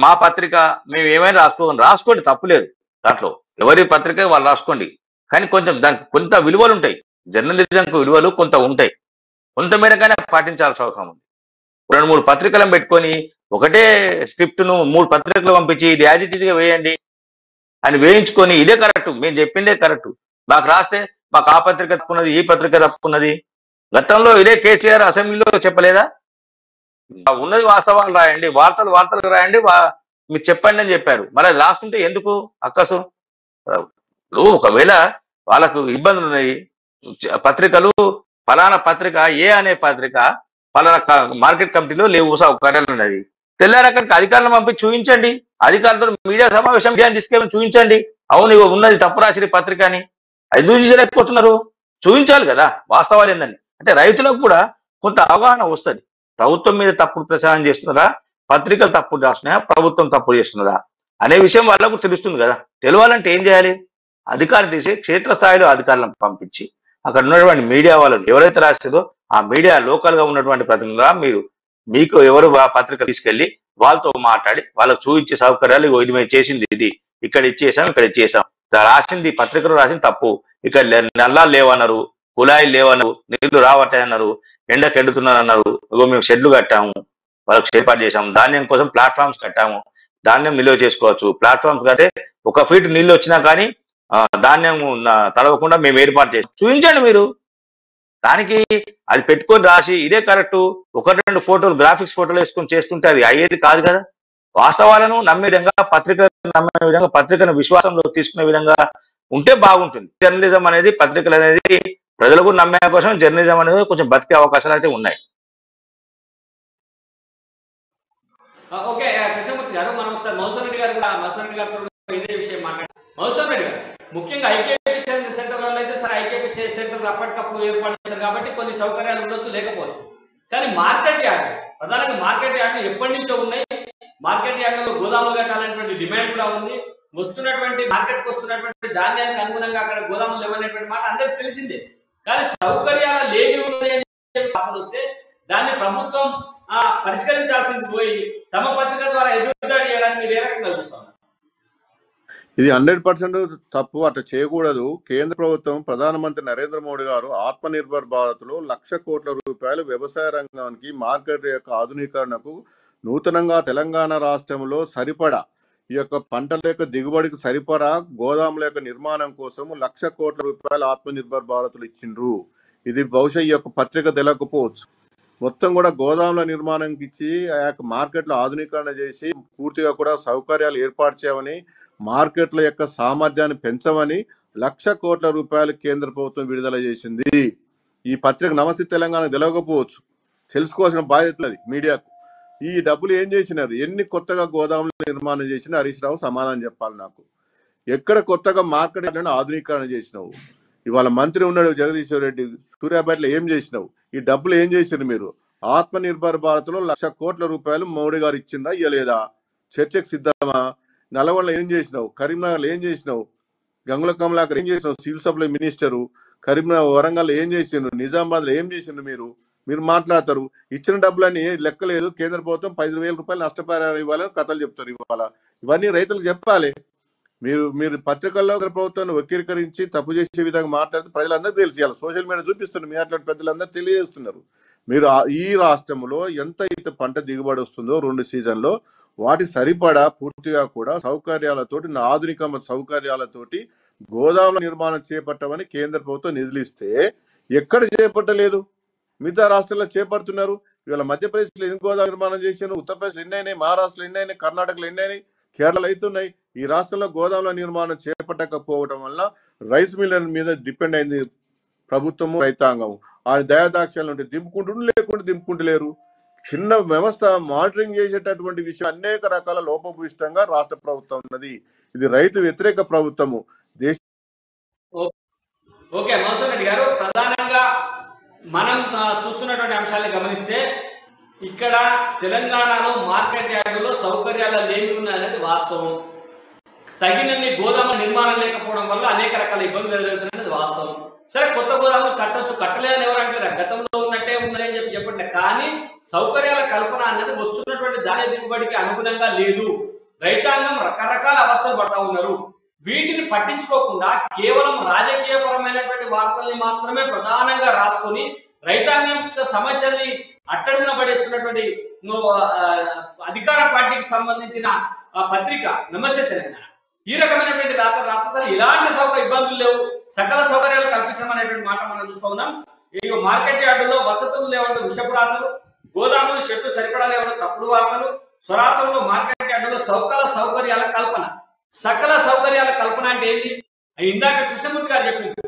మా పత్రిక మేము ఏమైనా రాసుకోండి, తప్పులేదు. దాంట్లో ఎవరి పత్రిక వాళ్ళు రాసుకోండి. కానీ కొంచెం దానికి కొంత విలువలు ఉంటాయి, జర్నలిజంకు విలువలు కొంత ఉంటాయి, కొంత మేరగానే పాటించాల్సిన అవసరం ఉంది. 2-3 పత్రికలను పెట్టుకొని ఒకటే స్క్రిప్ట్ను 3 పత్రికలు పంపించి ఇది యాజ్ ఇట్ ఈజ్గా వేయండి అని వేయించుకొని ఇదే కరెక్ట్, మేము చెప్పిందే కరెక్ట్, మాకు రాస్తే మాకు ఆ పత్రిక తప్పున్నది ఈ పత్రిక తప్పున్నది. గతంలో ఇదే కేసీఆర్ అసెంబ్లీలో చెప్పలేదా? ఉన్నది వాస్తవాలు రాయండి, వార్తలు రాయండి, మీరు చెప్పండి అని చెప్పారు. మరి అది రాస్తుంటే ఎందుకు అక్కసు? ఒకవేళ వాళ్ళకు ఇబ్బందులు ఉన్నాయి, పత్రికలు ఫలానా పత్రిక ఏ అనే పత్రిక ఫలానా మార్కెట్ కమిటీలో లేవు సౌకర్యాలు ఉన్నది, తెల్లారక్కడికి అధికారులను పంపి చూపించండి, అధికారులతో మీడియా సమావేశం తీసుకెళ్ళి చూపించండి, అవును ఉన్నది తప్పు రాసిన పత్రిక అని. అది చూపించలేకపోతున్నారు, చూపించాలి కదా వాస్తవాలు ఏందని. అంటే రైతులకు కూడా కొంత అవగాహన వస్తుంది, ప్రభుత్వం మీద తప్పుడు ప్రచారం చేస్తున్నారా పత్రికలు తప్పుడు రాస్తున్నాయా, ప్రభుత్వం తప్పుడు చేస్తున్నదా అనే విషయం వాళ్ళకు తెలుస్తుంది కదా. తెలియాలంటే ఏం చేయాలి? అధికారులు తీసి క్షేత్రస్థాయిలో అధికారులను పంపించి అక్కడ ఉన్నటువంటి మీడియా వాళ్ళని ఎవరైతే రాస్తుందో ఆ మీడియా లోకల్ గా ఉన్నటువంటి ప్రతినిధులుగా మీకు ఎవరు ఆ పత్రిక తీసుకెళ్లి వాళ్ళతో మాట్లాడి వాళ్ళకు చూపించే సౌకర్యాలు, ఇగో ఇది మేము చేసింది, ఇది ఇక్కడ ఇచ్చేసాం, ఇక్కడ ఇచ్చేసాం, రాసింది పత్రికలు రాసింది తప్పు, ఇక్కడ నల్లాలు లేవన్నారు, కుళాయిలు లేవన్నారు, నీళ్లు రావట్టాయన్నారు, ఎండకు ఎండుతున్నారు అన్నారు, ఇగో మేము షెడ్లు కట్టాము, వాళ్ళకి ఏర్పాటు చేసాము, ధాన్యం కోసం ప్లాట్ఫామ్స్ కట్టాము, ధాన్యం నిల్వ చేసుకోవచ్చు, ప్లాట్ఫామ్స్ కడితే 1 ఫీట్ నీళ్ళు వచ్చినా కానీ ధాన్యం తడవకుండా మేము ఏర్పాటు చేసాం, చూపించండి మీరు. దానికి అది పెట్టుకొని రాసి ఇదే కరెక్ట్ 1-2 ఫోటోలు, గ్రాఫిక్స్ ఫోటోలు వేసుకొని చేస్తుంటే అది అయ్యేది కాదు కదా. వాస్తవాలను నమ్మే విధంగా, పత్రికను విశ్వాసంలో తీసుకునే విధంగా ఉంటే బాగుంటుంది. జర్నలిజం అనేది, పత్రికలు అనేది ప్రజలకు నమ్మే కోసం జర్నలిజం అనేది కొంచెం బతికే అవకాశాలు అయితే ఉన్నాయి. ఓకే కృష్ణమూర్తి గారు, మనం ఒకసారి మౌసూర్ రెడ్డి గారితో ఇదే విషయం మాట్లాడారు. మౌసూర్ రెడ్డి గారు, ముఖ్యంగా ఐకేపీ సెంటర్లలో అయితే సరే ఐకేపీ సెంటర్ అప్పటికప్పుడు ఏర్పాటు చేశారు కాబట్టి కొన్ని సౌకర్యాలు ఉండొచ్చు, లేకపోవచ్చు. కానీ మార్కెట్ యార్డ్, ప్రధానంగా మార్కెట్ యార్డ్లు ఎప్పటి నుంచో ఉన్నాయి. మార్కెట్ యార్డ్లలో గోదాములు కట్టాలనేటువంటి డిమాండ్ కూడా ఉంది. మార్కెట్కి వస్తున్నటువంటి ధాన్యానికి అనుగుణంగా అక్కడ గోదాములు లేవనేటువంటి మాట అందరికి తెలిసిందే. కానీ సౌకర్యాల లేమి ఉన్నాయని వార్తలు వస్తే దాన్ని ప్రభుత్వం పరిష్కరించాల్సింది పోయి తమ పత్రిక ద్వారా ఎదురుదాడి చేయడానికి మీరు ఏ రకంగా చూస్తున్నారు? ఇది 100% తప్పు. అట్లా చేయకూడదు. కేంద్ర ప్రభుత్వం, ప్రధానమంత్రి నరేంద్ర మోడీ గారు ఆత్మనిర్భర్ భారత్ లో 1,00,000 కోట్ల రూపాయలు వ్యవసాయ రంగానికి, మార్కెట్ యొక్క ఆధునీకరణకు, నూతనంగా తెలంగాణ రాష్ట్రంలో సరిపడా ఈ యొక్క పంటల యొక్క దిగుబడికి సరిపడా గోదాముల యొక్క నిర్మాణం కోసం 1,00,000 కోట్ల రూపాయలు ఆత్మనిర్భర్ భారత్లు ఇచ్చిండ్రు. ఇది బహుశా ఈ యొక్క పత్రిక తెలియకపోవచ్చు. మొత్తం కూడా గోదాముల నిర్మాణంకి ఇచ్చి ఆ యొక్క మార్కెట్లో ఆధునీకరణ చేసి పూర్తిగా కూడా సౌకర్యాలు ఏర్పాటు చేయమని, మార్కెట్ల యొక్క సామర్థ్యాన్ని పెంచమని 1,00,000 కోట్ల రూపాయలు కేంద్ర ప్రభుత్వం విడుదల చేసింది. ఈ పత్రిక నమస్తే తెలంగాణ తెలియకపోవచ్చు, తెలుసుకోవాల్సిన బాధ్యత అది మీడియాకు. ఈ డబ్బులు ఏం చేసినారు? ఎన్ని కొత్తగా గోదాములు నిర్మాణం చేసినా హరీష్ రావు సమాధానం చెప్పాలి నాకు. ఎక్కడ కొత్తగా మార్కెట్ ఆధునీకరణ చేసినావు? ఇవాళ మంత్రి ఉన్నాడు జగదీశ్వర్ రెడ్డి, సూర్యాపేటలో ఏం చేసినావు? ఈ డబ్బులు ఏం చేసినారు మీరు? ఆత్మనిర్భర్ భారత్ లో 1,00,000 కోట్ల రూపాయలు మోడీ గారు ఇచ్చిందా ఇవ్వలేదా? చర్చకు సిద్ధమా? నల్గొండలో ఏం చేసినావు? కరీంనగర్లో ఏం చేసినావు? గంగుల కమలాకర్ ఏం చేసినావు? Civil supply minister. కరీంనగర్, వరంగల్లో ఏం చేసిండ్రు? నిజామాబాద్లో ఏం చేసిండ్రు? మీరు మాట్లాడతారు. ఇచ్చిన డబ్బులన్నీ లెక్కలేదు. కేంద్ర ప్రభుత్వం 10,000 రూపాయలు నష్టపరిహారం ఇవ్వాలని కథలు చెప్తారు. ఇవన్నీ రైతులకు చెప్పాలి. మీరు పత్రికల్లో ప్రభుత్వాన్ని వక్రీకరించి తప్పు చేసే విధంగా మాట్లాడితే ప్రజలందరికీ తెలిసి సోషల్ మీడియా చూపిస్తున్నారు. మీ అట్లాంటి పెద్దలందరూ తెలియజేస్తున్నారు. మీరు ఈ రాష్ట్రంలో ఎంత అయితే పంట దిగుబడి వస్తుందో 2 సీజన్లో వాటి సరిపడా పూర్తిగా కూడా సౌకర్యాలతోటి, ఆధునిక సౌకర్యాలతోటి గోదాముల నిర్మాణం చేపట్టమని కేంద్ర ప్రభుత్వం నిధులు ఇస్తే ఎక్కడ చేపట్టలేదు? మిగతా రాష్ట్రాల్లో చేపడుతున్నారు. ఇవాళ మధ్యప్రదేశ్లో ఎన్ని గోదాముల నిర్మాణం చేశారు? ఉత్తరప్రదేశ్లో ఎన్ని అయినాయి? మహారాష్ట్రలో ఎన్ని అయినాయి? కర్ణాటకలో ఎన్ని అయినాయి? కేరళలో అవుతున్నాయి. ఈ రాష్ట్రంలో గోదాముల నిర్మాణం చేపట్టకపోవడం వల్ల రైస్ మిల్లర్ మీద డిపెండ్ అయింది ప్రభుత్వము, రైతాంగం. ఆ దయాదాక్ష్యాలు ఉంటే దింపుకుంటుండ్రు, లేకుంటే దింపుకుంటలేరు. చిన్న వ్యవస్థ మానిటరింగ్ చేసేటటువంటి విషయం అనేక రకాల లోపభూయిష్టంగా రాష్ట్ర ప్రభుత్వం ఉన్నది. ఇది రైతు వ్యతిరేక ప్రభుత్వము. ఓకే మౌసూర్ రెడ్డి గారు, ప్రధానంగా మనం చూస్తున్నటువంటి అంశాలను గమనిస్తే ఇక్కడ తెలంగాణలో మార్కెట్ యార్డులో సౌకర్యాలు లేమి ఉన్నాయనేది వాస్తవం. తగినన్ని గోదాముల నిర్మాణం లేకపోవడం వల్ల అనేక రకాల ఇబ్బందులు ఎదురవుతున్నాయనేది వాస్తవం. సరే, కొత్త గోదాములు కట్టొచ్చు, కట్టలేదని ఎవరు అంటారు? గతంలో ఉన్నట్టే ఉన్నాయని చెప్పండి. కానీ సౌకర్యాల కల్పన అనేది వస్తున్నటువంటి ధాన్య దిగుబడికి అనుగుణంగా లేదు. రైతాంగం రకరకాల అవస్థలు పడతా ఉన్నారు. వీటిని పట్టించుకోకుండా కేవలం రాజకీయపరమైనటువంటి వార్తల్ని మాత్రమే ప్రధానంగా రాసుకొని రైతాంగం సమస్యల్ని అట్టడుగున పడేస్తున్నటువంటి అధికార పార్టీకి సంబంధించిన పత్రిక నమస్తే తెలంగాణ ఈ రకమైనటువంటి రాష్ట్రాలు ఇలాంటి ఇబ్బందులు లేవు, సకల సౌకర్యాలు కల్పించమనేటువంటి మాట మనం చూస్తూ ఉన్నాం. ఈ మార్కెట్ యార్డులో వసతులు లేవంటే విషపు రాతలు, గోదాములు షెడ్లు సరిపడా లేవంటే తప్పుడు వార్తలు, స్వరాష్ట్రంలో మార్కెట్ యార్డులో సౌకర్యాల కల్పన. సకల సౌకర్యాల కల్పన అంటే ఏంటి? ఇందాక కృష్ణమూర్తి గారు చెప్పింది,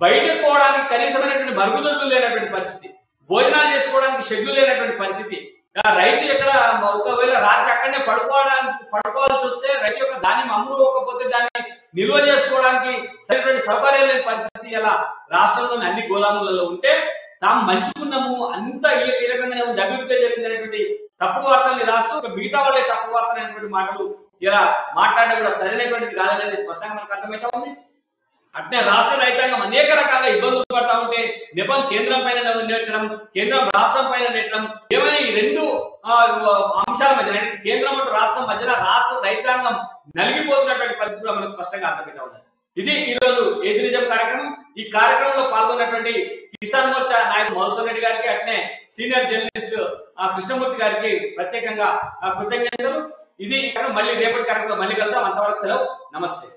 బయటకు పోవడానికి కనీసమైనటువంటి మరుగుదొడ్లు లేనటువంటి పరిస్థితి, భోజనాలు చేసుకోవడానికి షెడ్లు లేనటువంటి పరిస్థితి. రైతు ఎక్కడ ఒకవేళ రాత్రి అక్కడనే పడుకోవాల్సి వస్తే రైతు యొక్క ధాన్యం అమ్ముకోకపోతే దాన్ని నిల్వ చేసుకోవడానికి సరైనటువంటి సౌకర్యాలు లేని పరిస్థితి ఇలా రాష్ట్రంలోని అన్ని గోదాములలో ఉంటే తాము మంచుకున్నాము అంత ఈ రకంగానే ఉంది, అభివృద్ధి జరిగింది అనేటువంటి తప్పుడు వార్తల్ని రాస్తూ మిగతా వాళ్ళే తప్పుడు వార్తలు అనేటువంటి మాటలు ఇలా మాట్లాడడం కూడా సరైనటువంటిది కాదనేది స్పష్టంగా మనకు అర్థమవుతా ఉంది. అట్నే రాష్ట్ర రైతాంగం అనేక రకాల ఇబ్బందులు పడతా ఉంటే నెపం కేంద్రం పైన నెట్టడం, కేంద్రం రాష్ట్రం పైన నెట్టడం, ఏమైనా ఈ రెండు అంశాల మధ్య కేంద్రం మరియు రాష్ట్రం మధ్యన రాష్ట్ర రైతాంగం నలిగిపోతున్నటువంటి పరిస్థితులు మనకు స్పష్టంగా అర్థమవుతా ఉంది. ఇది ఈ రోజు ఎదిరిజం కార్యక్రమం. ఈ కార్యక్రమంలో పాల్గొన్నటువంటి కిసాన్ మోర్చా నాయకుడు మధుసూదన్ రెడ్డి గారికి, అట్నే సీనియర్ జర్నలిస్ట్ కృష్ణమూర్తి గారికి ప్రత్యేకంగా కృతజ్ఞతలు. ఇది మళ్ళీ రేపటి కార్యక్రమంలో మళ్ళీ కలుద్దాం. అంతవరకు సెలవు. నమస్తే.